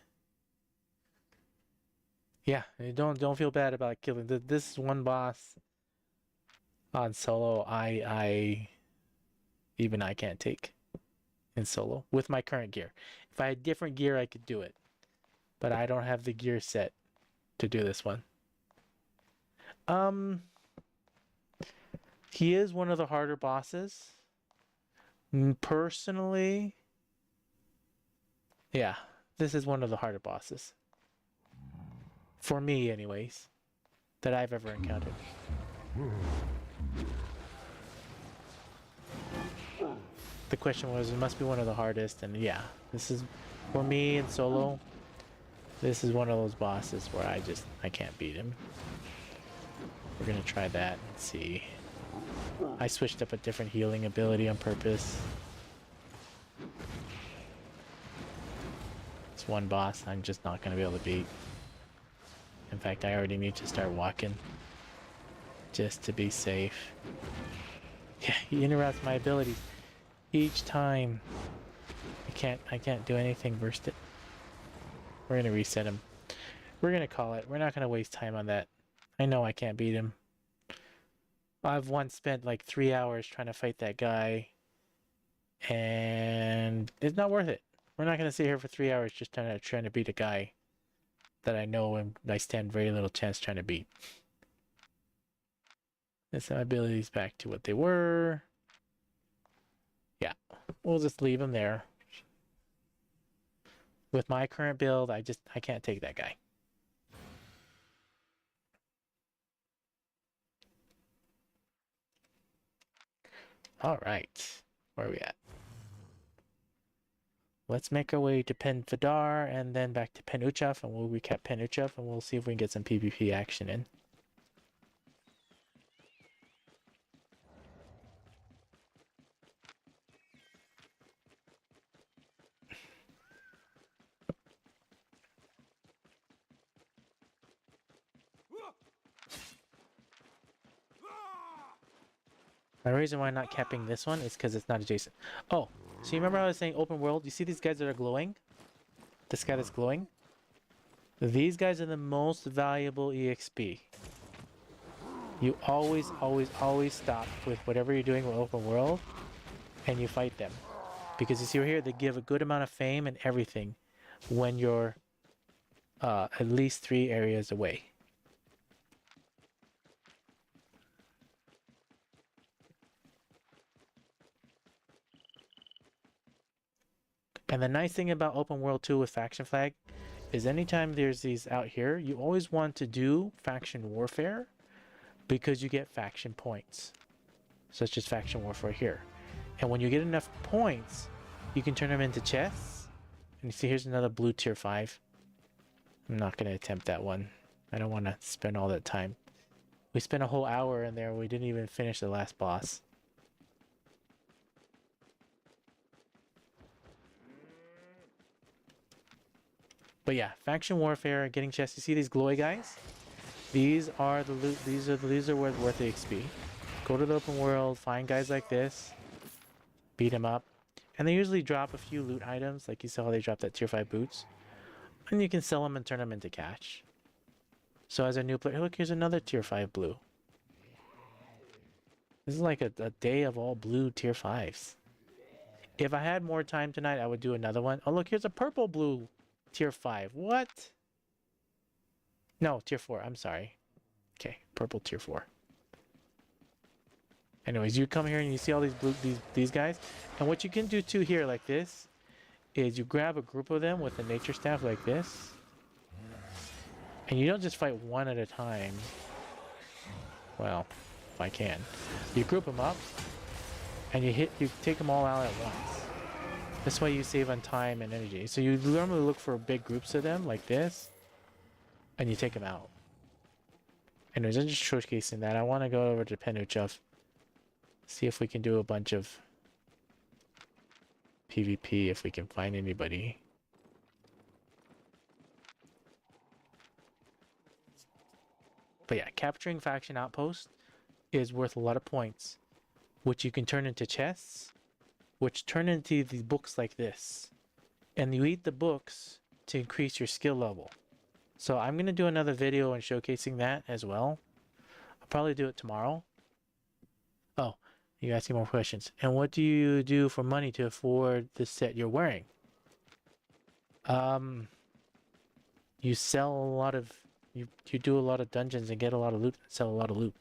Speaker 1: Yeah, don't feel bad about killing this one boss on solo. Even I can't take in solo with my current gear. If I had different gear, I could do it, but I don't have the gear set to do this one. He is one of the harder bosses. Personally, yeah, this is one of the harder bosses. For me, anyways, that I've ever encountered. the question was, it must be one of the hardest, and yeah, this is, for me in solo, this is one of those bosses where I can't beat him. We're gonna try that and see. I switched up a different healing ability on purpose. It's one boss I'm just not gonna be able to beat. In fact, I already need to start walking just to be safe. Yeah, he interrupts my abilities each time. I can't do anything versus it. We're gonna reset him. We're gonna call it. We're not gonna waste time on that. I know I can't beat him. I've once spent like 3 hours trying to fight that guy, and it's not worth it. We're not gonna sit here for 3 hours just trying to beat a guy that I know and I stand very little chance trying to beat. Let's set my abilities back to what they were. Yeah, we'll just leave them there. With my current build, I can't take that guy. All right, where are we at? Let's make our way to Pen Fadar and then back to Pen Uchaf, and we'll recap Pen Uchaf, and we'll see if we can get some PvP action in. The reason why I'm not capping this one is because it's not adjacent. Oh, so you remember how I was saying open world? You see these guys that are glowing? This guy that's glowing? These guys are the most valuable EXP. You always, always, always stop with whatever you're doing with open world and you fight them. Because you see right here, they give a good amount of fame and everything when you're at least 3 areas away. And the nice thing about open world 2 with faction flag is anytime there's these out here, you always want to do faction warfare because you get faction points, such as faction warfare here. And when you get enough points, you can turn them into chests. And you see here's another blue tier 5. I'm not going to attempt that one. I don't want to spend all that time. We spent a whole hour in there and we didn't even finish the last boss. But yeah, faction warfare, getting chests. You see these glowy guys? These are the loot. These are worth the XP. Go to the open world, find guys like this, beat them up, and they usually drop a few loot items. Like you saw, they dropped that tier 5 boots, and you can sell them and turn them into cash. So as a new player, look, here's another tier 5 blue. This is like a day of all blue tier 5s. If I had more time tonight, I would do another one. Oh, look, here's a purple blue tier 5. What? No, tier 4. I'm sorry. Okay, purple tier 4. Anyways, you come here and you see all these blue these guys, and what you can do too here like this is you grab a group of them with a nature staff like this, and you don't just fight one at a time. Well, if I can, you group them up, and you take them all out at once. This way you save on time and energy. So you normally look for big groups of them like this, and you take them out. Anyways, I'm just showcasing that. I want to go over to Penuchov, see if we can do a bunch of PvP if we can find anybody. But yeah, capturing faction outposts is worth a lot of points, which you can turn into chests, which turn into these books like this. And you eat the books to increase your skill level. So I'm going to do another video on showcasing that as well. I'll probably do it tomorrow. Oh, you're asking more questions. And what do you do for money to afford the set you're wearing? You sell a lot of... You do a lot of dungeons and get a lot of loot, sell a lot of loot.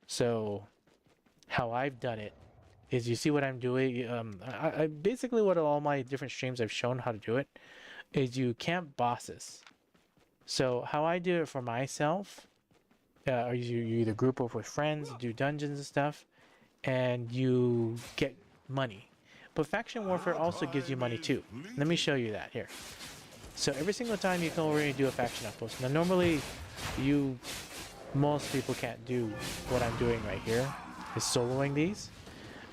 Speaker 1: So how I've done it is, you see what I'm doing. I basically, what all my different streams I've shown how to do it is you camp bosses. So how I do it for myself, or you either group up with friends, do dungeons and stuff, and you get money. But faction warfare also gives you money too. Let me show you that here. So every single time you come over and do a faction outpost. Now normally most people can't do what I'm doing right here, is soloing these.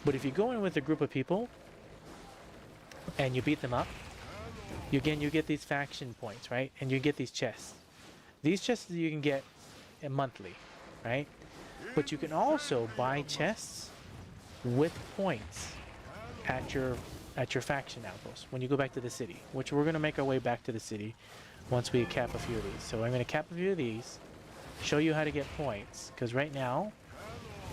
Speaker 1: But if you go in with a group of people and you beat them up, you get these faction points, right? And you get these chests. These chests you can get monthly, right? But you can also buy chests with points at your faction outpost when you go back to the city, which we're going to make our way back to the city once we cap a few of these. So I'm going to cap a few of these, show you how to get points, because right now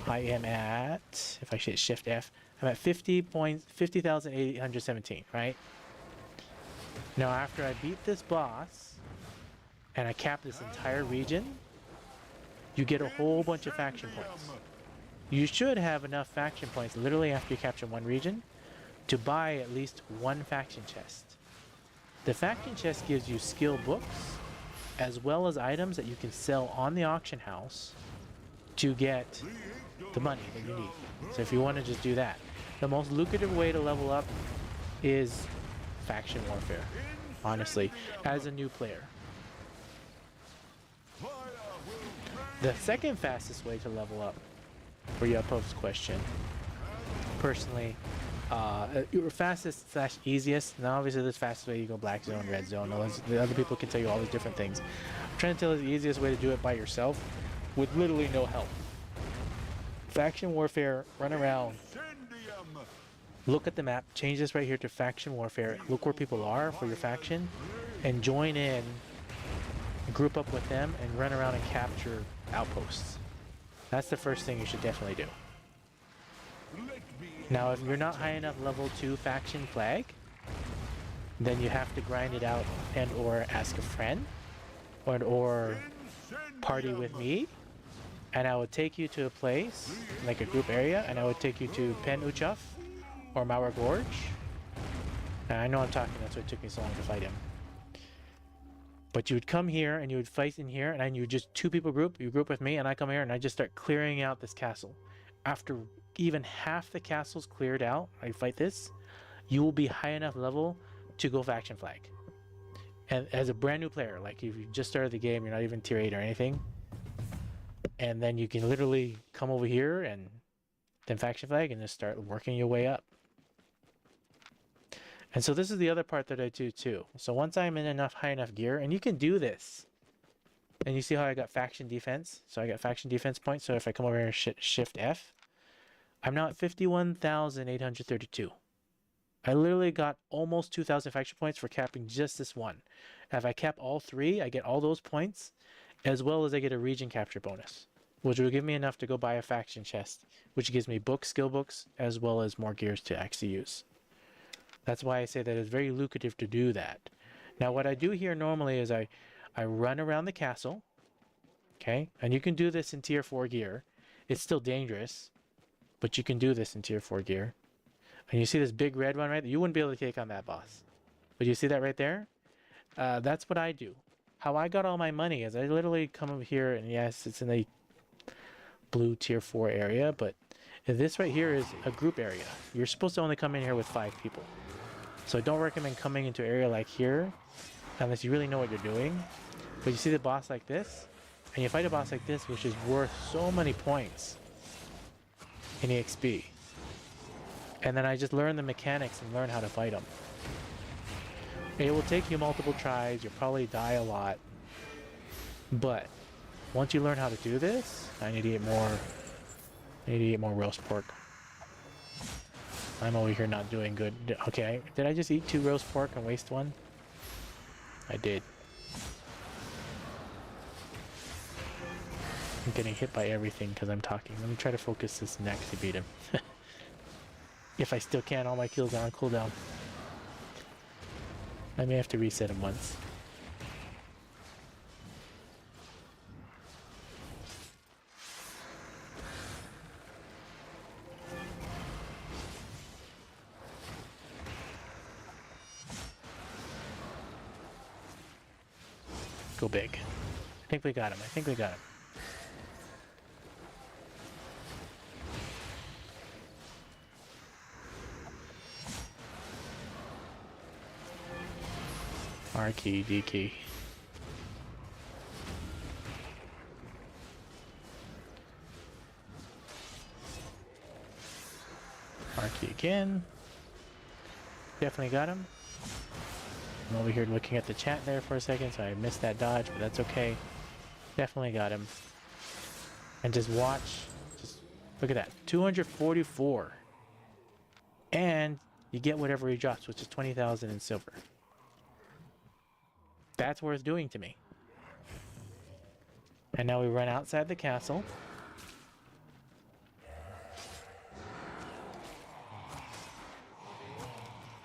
Speaker 1: I am at, if I hit Shift F, I'm at 50,817, right? Now after I beat this boss and I cap this entire region, you get a whole bunch of faction points. You should have enough faction points literally after you capture one region to buy at least one faction chest. The faction chest gives you skill books as well as items that you can sell on the auction house to get the money that you need. So if you want to just do that, the most lucrative way to level up is faction warfare, honestly, as a new player. The second fastest way to level up, for your Outposts question, personally, your fastest / easiest. Now obviously this fastest way you go black zone, red zone. The other people can tell you all these different things. I'm trying to tell you the easiest way to do it by yourself with literally no help. Faction warfare, run around, look at the map, change this right here to faction warfare, look where people are for your faction, and join in, group up with them, and run around and capture outposts. That's the first thing you should definitely do. Now if you're not high enough level 2 faction flag, then you have to grind it out and or ask a friend or party with me, and I would take you to a place like a group area, and I would take you to Pen Uchaf or Mauer Gorge. And I know I'm talking, that's why it took me so long to fight him. But you would come here and you would fight in here, and then you would just two people group, you group with me, and I come here and I just start clearing out this castle. After even half the castle's cleared out, I fight this, you will be high enough level to go faction flag. And as a brand new player, like if you just started the game, you're not even tier 8 or anything, and then you can literally come over here and then faction flag and just start working your way up. And so this is the other part that I do too. So once I'm in high enough gear, and you can do this, and you see how I got faction defense. So I got faction defense points. So if I come over here and shift F, I'm now at 51,832. I literally got almost 2,000 faction points for capping just this one. If I cap all three, I get all those points, as well as I get a region capture bonus, which will give me enough to go buy a faction chest, which gives me books, skill books, as well as more gears to actually use. That's why I say that it's very lucrative to do that. Now what I do here normally is I run around the castle, okay? And you can do this in tier 4 gear. It's still dangerous, but you can do this in tier 4 gear. And you see this big red one right there? You wouldn't be able to take on that boss. But you see that right there? That's what I do. How I got all my money is I literally come over here, and yes, it's in the blue tier 4 area, but this right here is a group area. You're supposed to only come in here with 5 people. So I don't recommend coming into an area like here unless you really know what you're doing. But you see the boss like this, and you fight a boss like this, which is worth so many points in EXP. And then I just learn the mechanics and learn how to fight them. It will take you multiple tries, you'll probably die a lot. But once you learn how to do this, I need to eat more roast pork. I'm over here not doing good. Okay, did I just eat 2 roast pork and waste 1? I did. I'm getting hit by everything because I'm talking. Let me try to focus this next to beat him. If I still can, all my kills are on cooldown. I may have to reset him once. Go big. I think we got him. R key, D key. R key again. Definitely got him. I'm over here looking at the chat there for a second, so I missed that dodge, but that's okay. Definitely got him. And just watch. Just look at that. 244. And you get whatever he drops, which is 20,000 in silver. That's worth doing to me. And now we run outside the castle.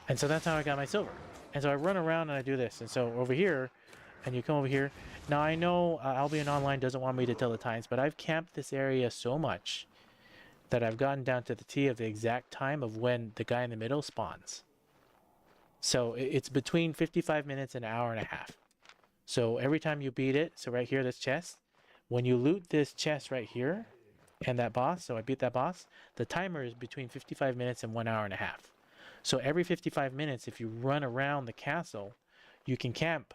Speaker 1: And so that's how I got my silver. And so I run around and I do this. And so over here, and you come over here. Now I know Albion Online doesn't want me to tell the times, but I've camped this area so much that I've gotten down to the T of the exact time of when the guy in the middle spawns. So it's between 55 minutes and an hour and a half. So every time you beat it, so right here, this chest, when you loot this chest right here and that boss, so I beat that boss, the timer is between 55 minutes and 1 hour and a half. So every 55 minutes, if you run around the castle, you can camp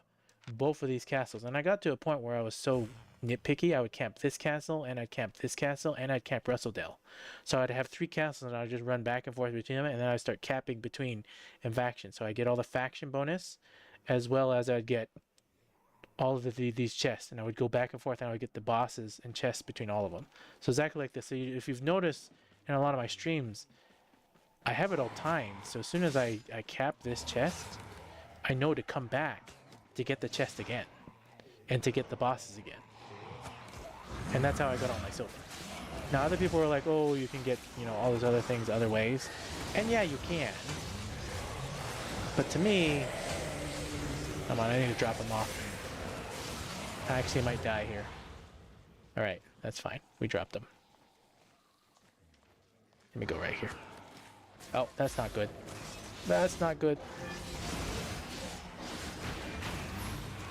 Speaker 1: both of these castles. And I got to a point where I was so nitpicky, I would camp this castle, and I'd camp this castle, and I'd camp Rustledale. So I'd have 3 castles, and I'd just run back and forth between them, and then I'd start capping between in factions. So I get all the faction bonus, as well as I'd get all of these chests, and I would go back and forth, and I would get the bosses and chests between all of them. So exactly like this. So if you've noticed in a lot of my streams, I have it all timed. So as soon as I cap this chest, I know to come back to get the chest again, and to get the bosses again. And that's how I got all my silver. Now other people were like, oh, you can get, you know, all those other things other ways. And yeah, you can. But to me, come on, I need to drop them off. I actually might die here. Alright, that's fine. We dropped them. Let me go right here. Oh, that's not good. That's not good.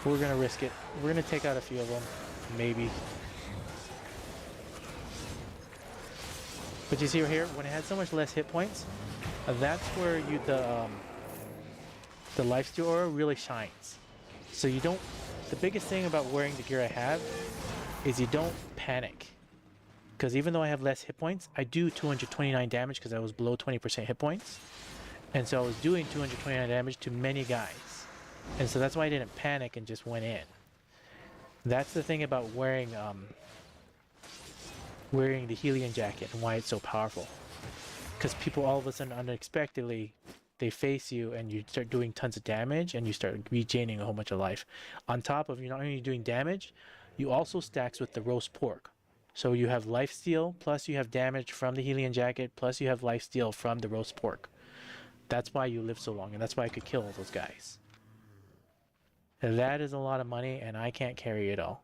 Speaker 1: We're gonna risk it. We're gonna take out a few of them. Maybe. But you see here, when it had so much less hit points, that's where the lifesteal aura really shines. So you don't, the biggest thing about wearing the gear I have is you don't panic. Because even though I have less hit points, I do 229 damage because I was below 20% hit points. And so I was doing 229 damage to many guys. And so that's why I didn't panic and just went in. That's the thing about wearing the Helion jacket and why it's so powerful. Because people all of a sudden unexpectedly, they face you and you start doing tons of damage and you start regaining a whole bunch of life. On top of, you're not only doing damage, you also stacks with the roast pork. So you have lifesteal, plus you have damage from the Helion jacket, plus you have lifesteal from the roast pork. That's why you live so long, and that's why I could kill all those guys. And that is a lot of money, and I can't carry it all.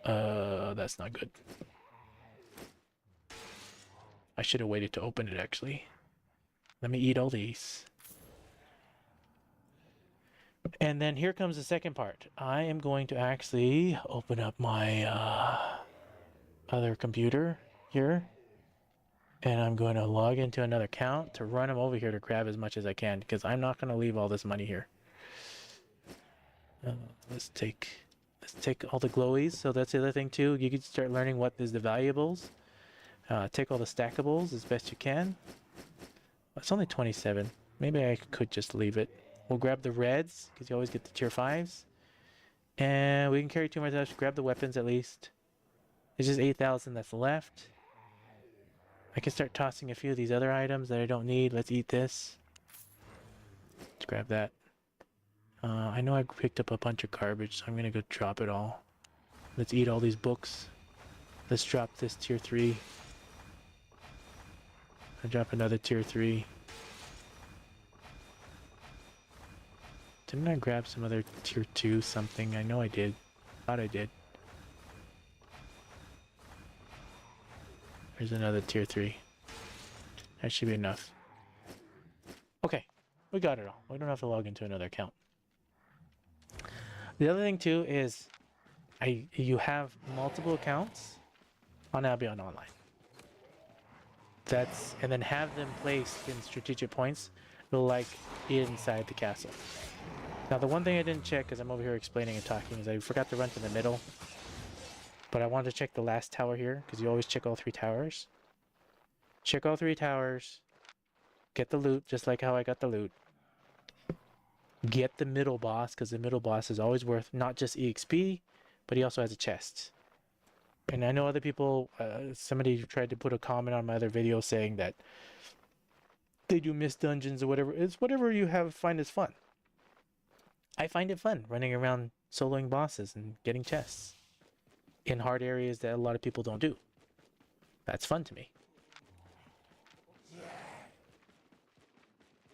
Speaker 1: That's not good. I should have waited to open it, actually. Let me eat all these. And then here comes the second part. I am going to actually open up my other computer here. And I'm going to log into another account to run them over here to grab as much as I can. Because I'm not going to leave all this money here. Let's take all the glowies. So that's the other thing too. You can start learning what is the valuables. Take all the stackables as best you can. It's only 27. Maybe I could just leave it. We'll grab the reds, because you always get the tier 5s. And we can carry 2 more times. Grab the weapons at least. It's just 8,000 that's left. I can start tossing a few of these other items that I don't need. Let's eat this. Let's grab that. I know I picked up a bunch of garbage, so I'm going to go drop it all. Let's eat all these books. Let's drop this tier 3. I'll drop another tier 3. Didn't I grab some other tier 2 something? I know I did. Thought I did. There's another tier 3. That should be enough. Okay, we got it all. We don't have to log into another account. The other thing too is you have multiple accounts on Albion Online. And then have them placed in strategic points. like inside the castle. Now the one thing I didn't check, because I'm over here explaining and talking, is I forgot to run to the middle. But I wanted to check the last tower here, because you always check all 3 towers. Check all 3 towers. Get the loot, just like how I got the loot. Get the middle boss, because the middle boss is always worth not just EXP, but he also has a chest. And I know other people, somebody tried to put a comment on my other video saying that they do miss dungeons or whatever. It's whatever you find is fun. I find it fun running around soloing bosses and getting chests in hard areas that a lot of people don't do. That's fun to me.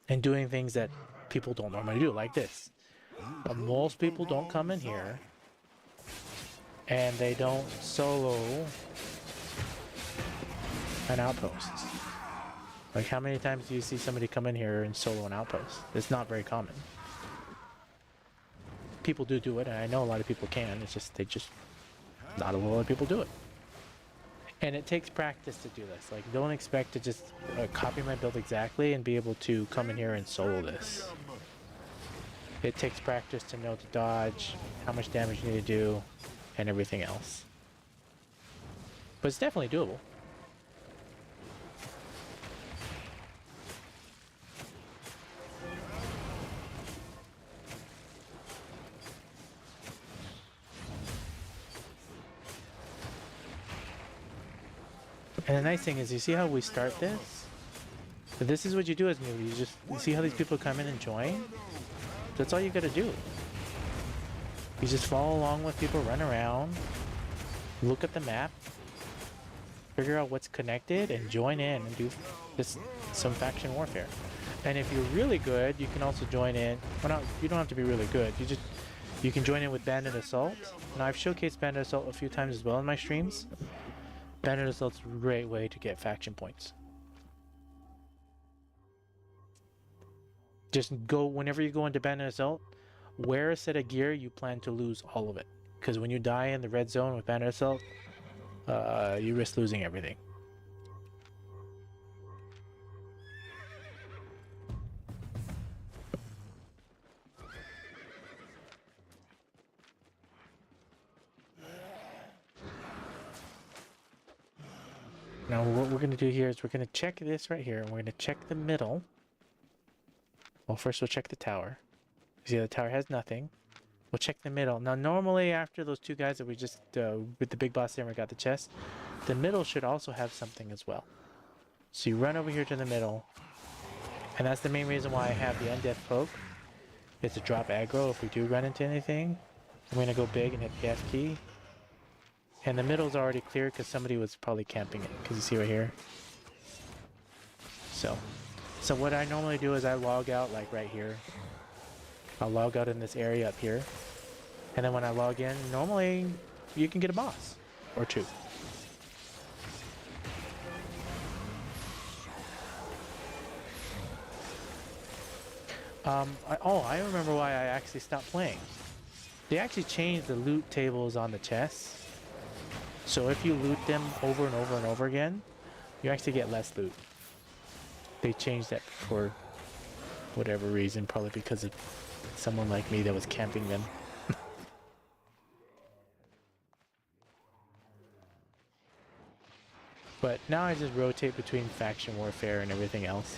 Speaker 1: And doing things that people don't normally do, like this. Most people don't come in here and they don't solo an outpost. Like, how many times do you see somebody come in here and solo an outpost? It's not very common. People do it, and I know a lot of people can. It's just, not a lot of people do it. And it takes practice to do this. Like, don't expect to just copy my build exactly and be able to come in here and solo this. It takes practice to know to dodge, how much damage you need to do, and everything else. But it's definitely doable. And the nice thing is, you see how we start this? So this is what you do as newbie. You see how these people come in and join? That's all you gotta do. You just follow along with people, run around, look at the map, figure out what's connected, and join in and do some faction warfare. And if you're really good, you can also join in. Well, you don't have to be really good. You can join in with Bandit Assault. And I've showcased Bandit Assault a few times as well in my streams. Bandit Assault's a great way to get faction points. Just go, whenever you go into Bandit Assault, wear a set of gear you plan to lose all of it. Because when you die in the red zone with Bandit Assault, you risk losing everything. Now what we're going to do here is we're going to check this right here, and we're going to check the middle. Well, first we'll check the tower. See, the tower has nothing. We'll check the middle. Now normally after those 2 guys that we just, with the big boss there and we got the chest, the middle should also have something as well. So you run over here to the middle, and that's the main reason why I have the undeath poke. It's to drop aggro if we do run into anything. I'm going to go big and hit the F key. And the middle's already clear because somebody was probably camping it. Because you see right here. So what I normally do is I log out like right here. I'll log out in this area up here. And then when I log in, normally you can get a boss. Or 2. I remember why I actually stopped playing. They actually changed the loot tables on the chests. So if you loot them over and over and over again, you actually get less loot. They changed that for whatever reason, probably because of someone like me that was camping them. But now I just rotate between faction warfare and everything else.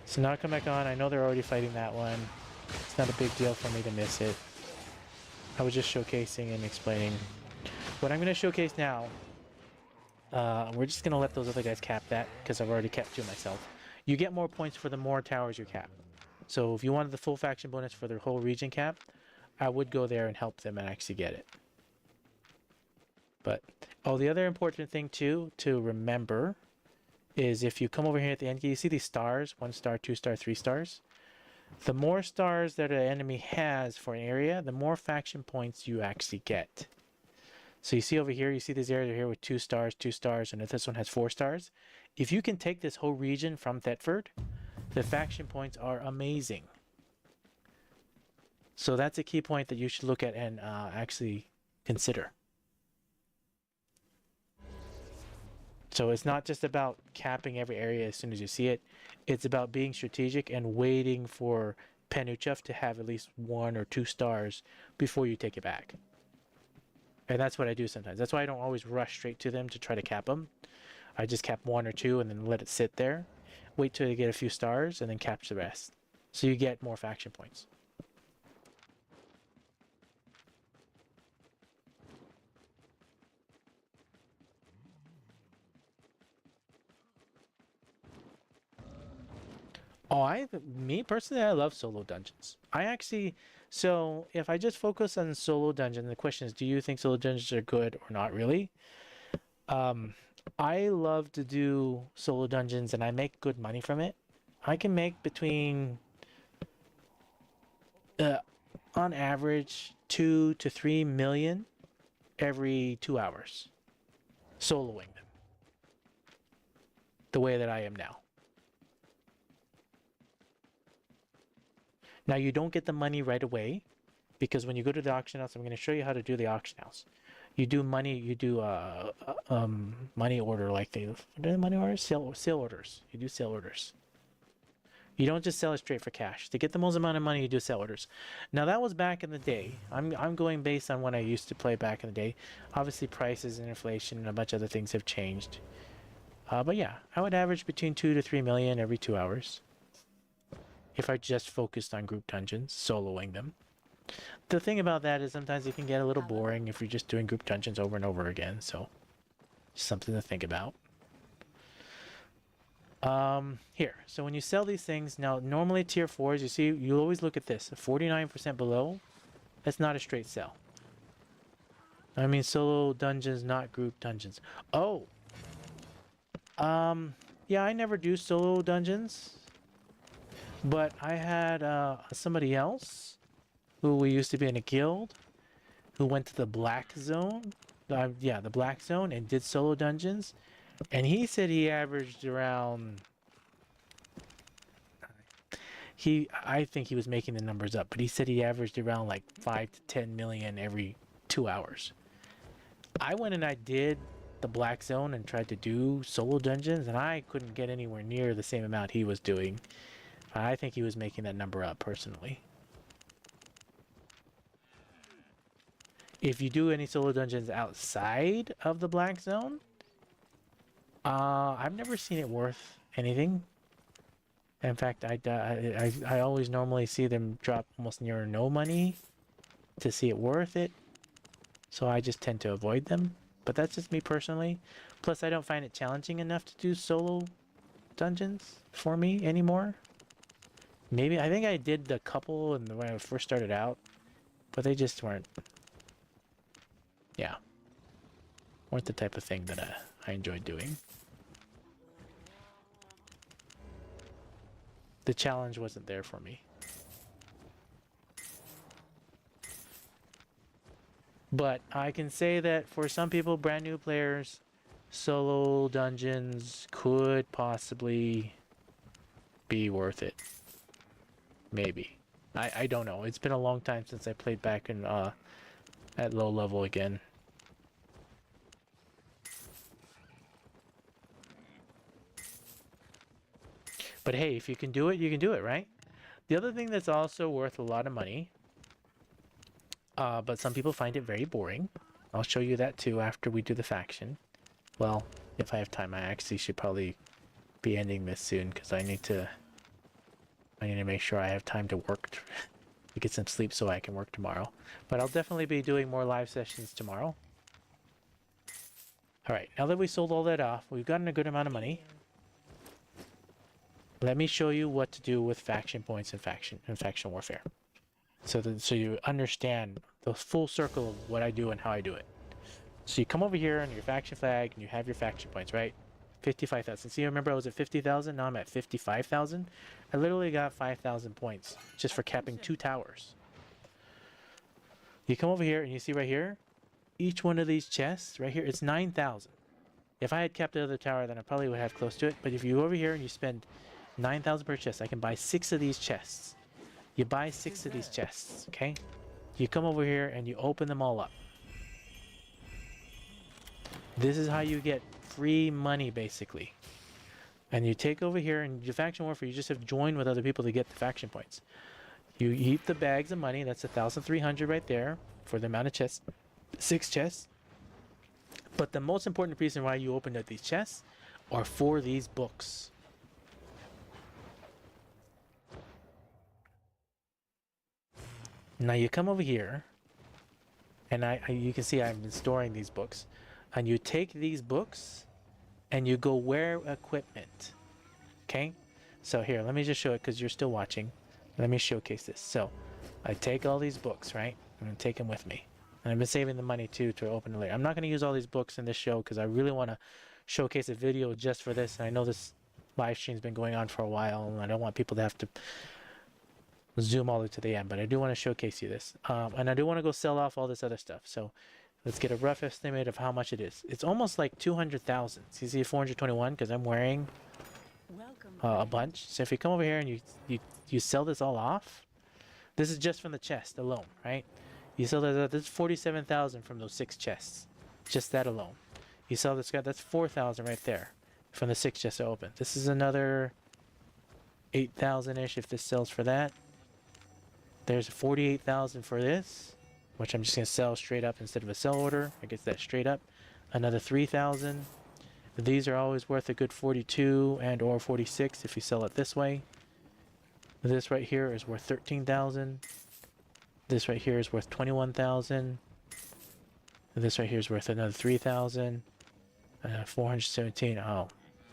Speaker 1: So now I come back on. I know they're already fighting that one. It's not a big deal for me to miss it. I was just showcasing and explaining. What I'm going to showcase now, we're just going to let those other guys cap that because I've already capped 2 myself. You get more points for the more towers you cap. So if you wanted the full faction bonus for their whole region cap, I would go there and help them and actually get it. But, the other important thing too to remember is if you come over here at the end, you see these stars, 1 star, 2 star, 3 stars. The more stars that an enemy has for an area, the more faction points you actually get. So you see over here, you see this area here with 2 stars, 2 stars, and if this one has 4 stars. If you can take this whole region from Thetford, the faction points are amazing. So that's a key point that you should look at and actually consider. So it's not just about capping every area as soon as you see it. It's about being strategic and waiting for Penuchev to have at least 1 or 2 stars before you take it back. And that's what I do sometimes. That's why I don't always rush straight to them to try to cap them. I just cap 1 or 2 and then let it sit there. Wait till you get a few stars and then capture the rest. So you get more faction points. Oh, me personally, I love solo dungeons. So if I just focus on solo dungeon, the question is, do you think solo dungeons are good or not really? I love to do solo dungeons and I make good money from it. I can make between, on average, 2 to 3 million every 2 hours soloing them the way that I am now. Now you don't get the money right away because when you go to the auction house, I'm going to show you how to do the auction house. You do money order like money orders, sale orders. You do sale orders. You don't just sell it straight for cash. To get the most amount of money, you do sell orders. Now that was back in the day. I'm going based on when I used to play back in the day. Obviously prices and inflation and a bunch of other things have changed. But yeah, I would average between 2 to 3 million every 2 hours. If I just focused on group dungeons, soloing them. The thing about that is sometimes it can get a little boring if you're just doing group dungeons over and over again, so something to think about. Here, so when you sell these things, now normally tier 4s, you see, you always look at this, 49% below, that's not a straight sell. I mean solo dungeons, not group dungeons. Oh! Yeah, I never do solo dungeons. But I had somebody else who we used to be in a guild who went to the black zone. Yeah, the black zone and did solo dungeons. And he said he averaged around... I think he was making the numbers up, but he said he averaged around like 5 to 10 million every 2 hours. I went and I did the black zone and tried to do solo dungeons, and I couldn't get anywhere near the same amount he was doing. I think he was making that number up, personally. If you do any solo dungeons outside of the black zone, I've never seen it worth anything. In fact, I always normally see them drop almost near no money to see it worth it. So I just tend to avoid them. But that's just me personally. Plus, I don't find it challenging enough to do solo dungeons for me anymore. Maybe, I think I did the couple when I first started out, but they just weren't, yeah, weren't the type of thing that I enjoyed doing. The challenge wasn't there for me. But I can say that for some people, brand new players, solo dungeons could possibly be worth it. Maybe. I don't know. It's been a long time since I played back in at low level again. But hey, if you can do it, you can do it, right? The other thing that's also worth a lot of money, but some people find it very boring. I'll show you that too after we do the faction. Well, if I have time, I actually should probably be ending this soon because I need to make sure I have time to work to get some sleep so I can work tomorrow. But I'll definitely be doing more live sessions tomorrow. Alright, now that we sold all that off, we've gotten a good amount of money. Let me show you what to do with faction points and faction warfare. So you understand the full circle of what I do and how I do it. So you come over here on your faction flag and you have your faction points, right? 55,000. See, remember I was at 50,000, now I'm at 55,000. I literally got 5,000 points just for capping 2 towers. You come over here and you see right here, each one of these chests right here, it's 9,000. If I had capped the other tower, then I probably would have close to it. But if you go over here and you spend 9,000 per chest, I can buy 6 of these chests. You buy 6 of these chests, okay? You come over here and you open them all up. This is how you get free money basically. And you take over here and your faction warfare, you just have to join with other people to get the faction points. You eat the bags of money, that's 1,300 right there for the amount of chests, 6 chests. But the most important reason why you opened up these chests are for these books. Now you come over here, and you can see I've been storing these books. And you take these books, and you go wear equipment. Okay? So here, let me just show it because you're still watching. Let me showcase this. So, I take all these books, right? I'm going to take them with me. And I've been saving the money too to open it later. I'm not going to use all these books in this show because I really want to showcase a video just for this. And I know this live stream's been going on for a while, and I don't want people to have to zoom all the way to the end, but I do want to showcase you this. And I do want to go sell off all this other stuff. So let's get a rough estimate of how much it is. It's almost like 200,000. So you see 421 because I'm wearing a bunch. So if you come over here and you sell this all off, this is just from the chest alone, right? You sell that, that's 47,000 from those 6 chests. Just that alone. You sell this guy, that's 4,000 right there from the 6 chests open. This is another 8,000-ish if this sells for that. There's 48,000 for this, which I'm just going to sell straight up instead of a sell order. I get that straight up. Another 3,000. These are always worth a good 42 and or 46 if you sell it this way. This right here is worth 13,000. This right here is worth 21,000. This right here is worth another 3,000. 417. Oh,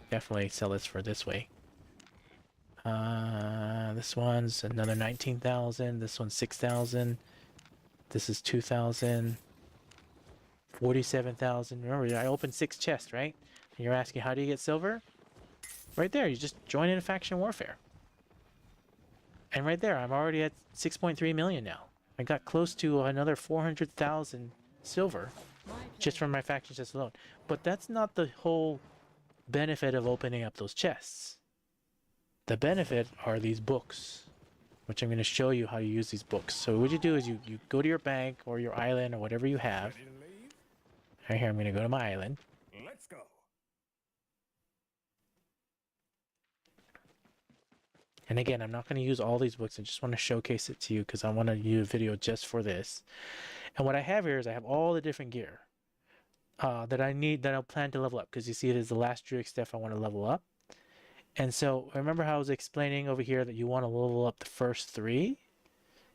Speaker 1: definitely sell this for this way. This one's another 19,000. This one's 6,000. This is 2,000. 47,000. Remember, I opened 6 chests, right? And you're asking, how do you get silver? Right there, you just join in faction warfare. And right there, I'm already at 6.3 million now. I got close to another 400,000 silver just from my faction chest alone. But that's not the whole benefit of opening up those chests. The benefit are these books, which I'm going to show you how you use these books. So what you do is you go to your bank or your island or whatever you have. Right here, I'm going to go to my island.
Speaker 2: Let's go.
Speaker 1: And again, I'm not going to use all these books. I just want to showcase it to you because I want to do a video just for this. And what I have here is I have all the different gear that I need, that I'll plan to level up. Because you see, it is the last Druid stuff I want to level up. And so remember how I was explaining over here that you want to level up the first 3?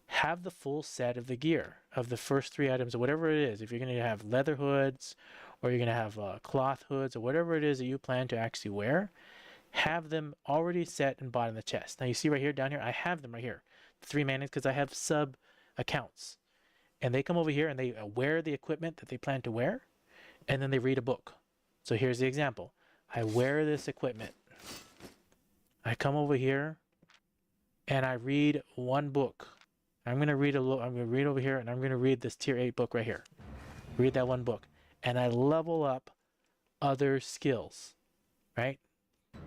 Speaker 1: Have the full set of the gear of the first 3 items or whatever it is. If you're going to have leather hoods or you're going to have cloth hoods or whatever it is that you plan to actually wear, have them already set and bought in the chest. Now you see right here, down here, I have them right here. The 3 magnets because I have sub accounts. And they come over here and they wear the equipment that they plan to wear. And then they read a book. So here's the example. I wear this equipment. I come over here and I read one book. I'm going to read I'm going to read over here and I'm going to read this tier 8 book right here. Read that one book. And I level up other skills, right?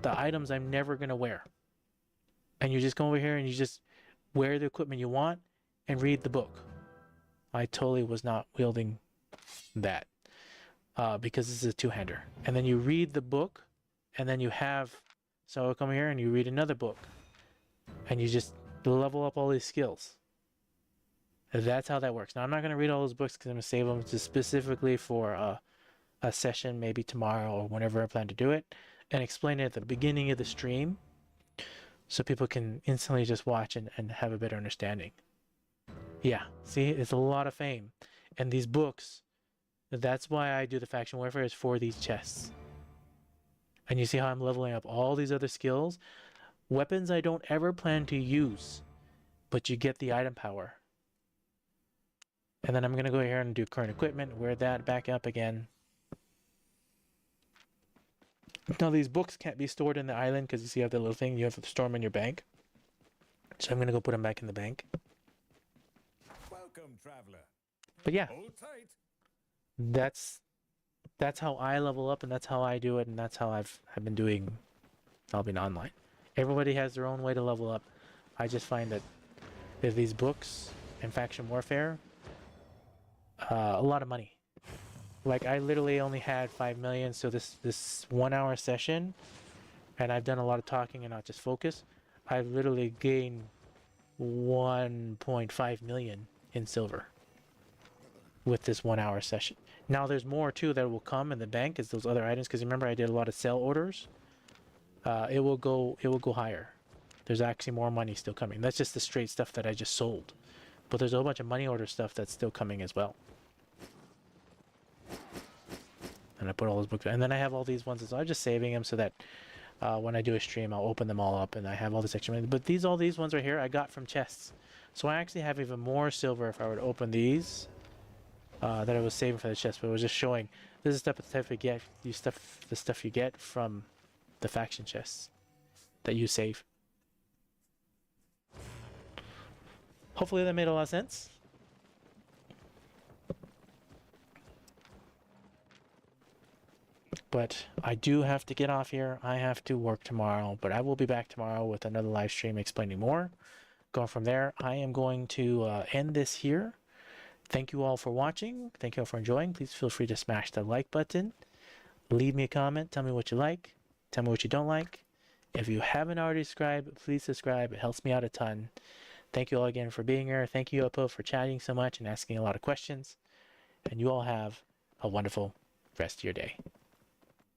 Speaker 1: The items I'm never going to wear. And you just go over here and you just wear the equipment you want and read the book. I totally was not wielding that because this is a 2-hander. And then you read the book and then you have, so come here and you read another book and you just level up all these skills. That's how that works. Now, I'm not going to read all those books because I'm going to save them just specifically for a session, maybe tomorrow or whenever I plan to do it, and explain it at the beginning of the stream so people can instantly just watch and have a better understanding. Yeah, see, it's a lot of fame. And these books, that's why I do the faction warfare, is for these chests. And you see how I'm leveling up all these other skills? Weapons I don't ever plan to use, but you get the item power. And then I'm going to go here and do current equipment, wear that back up again. Now these books can't be stored in the island because you see how the little thing, you have to store them in your bank. So I'm going to go put them back in the bank.
Speaker 2: Welcome, traveler.
Speaker 1: But yeah,
Speaker 2: Hold tight.
Speaker 1: that's how I level up and that's how I do it and that's how I've been doing Albion Online. Everybody has their own way to level up. I just find that there's these books and faction warfare, a lot of money. Like I literally only had 5 million, so this 1 hour session, and I've done a lot of talking and not just focus. I've literally gained 1.5 million in silver with this 1 hour session. Now there's more too that will come in the bank as those other items, because remember I did a lot of sell orders. It will go higher. There's actually more money still coming. That's just the straight stuff that I just sold. But there's a whole bunch of money order stuff that's still coming as well. And I put all those books, and then I have all these ones. So I'm just saving them so that when I do a stream, I'll open them all up, and I have all this extra money. But all these ones right here, I got from chests. So I actually have even more silver if I were to open these that I was saving for the chest. But it was just showing this is the stuff you get. The stuff you get from the faction chests that you save. Hopefully that made a lot of sense. But I do have to get off here. I have to work tomorrow, but I will be back tomorrow with another live stream explaining more. Going from there, I am going to end this here. Thank you all for watching. Thank you all for enjoying. Please feel free to smash the like button. Leave me a comment. Tell me what you like. Tell me what you don't like. If you haven't already subscribed, please subscribe. It helps me out a ton. Thank you all again for being here. Thank you, Oppo, for chatting so much and asking a lot of questions. And you all have a wonderful rest of your day.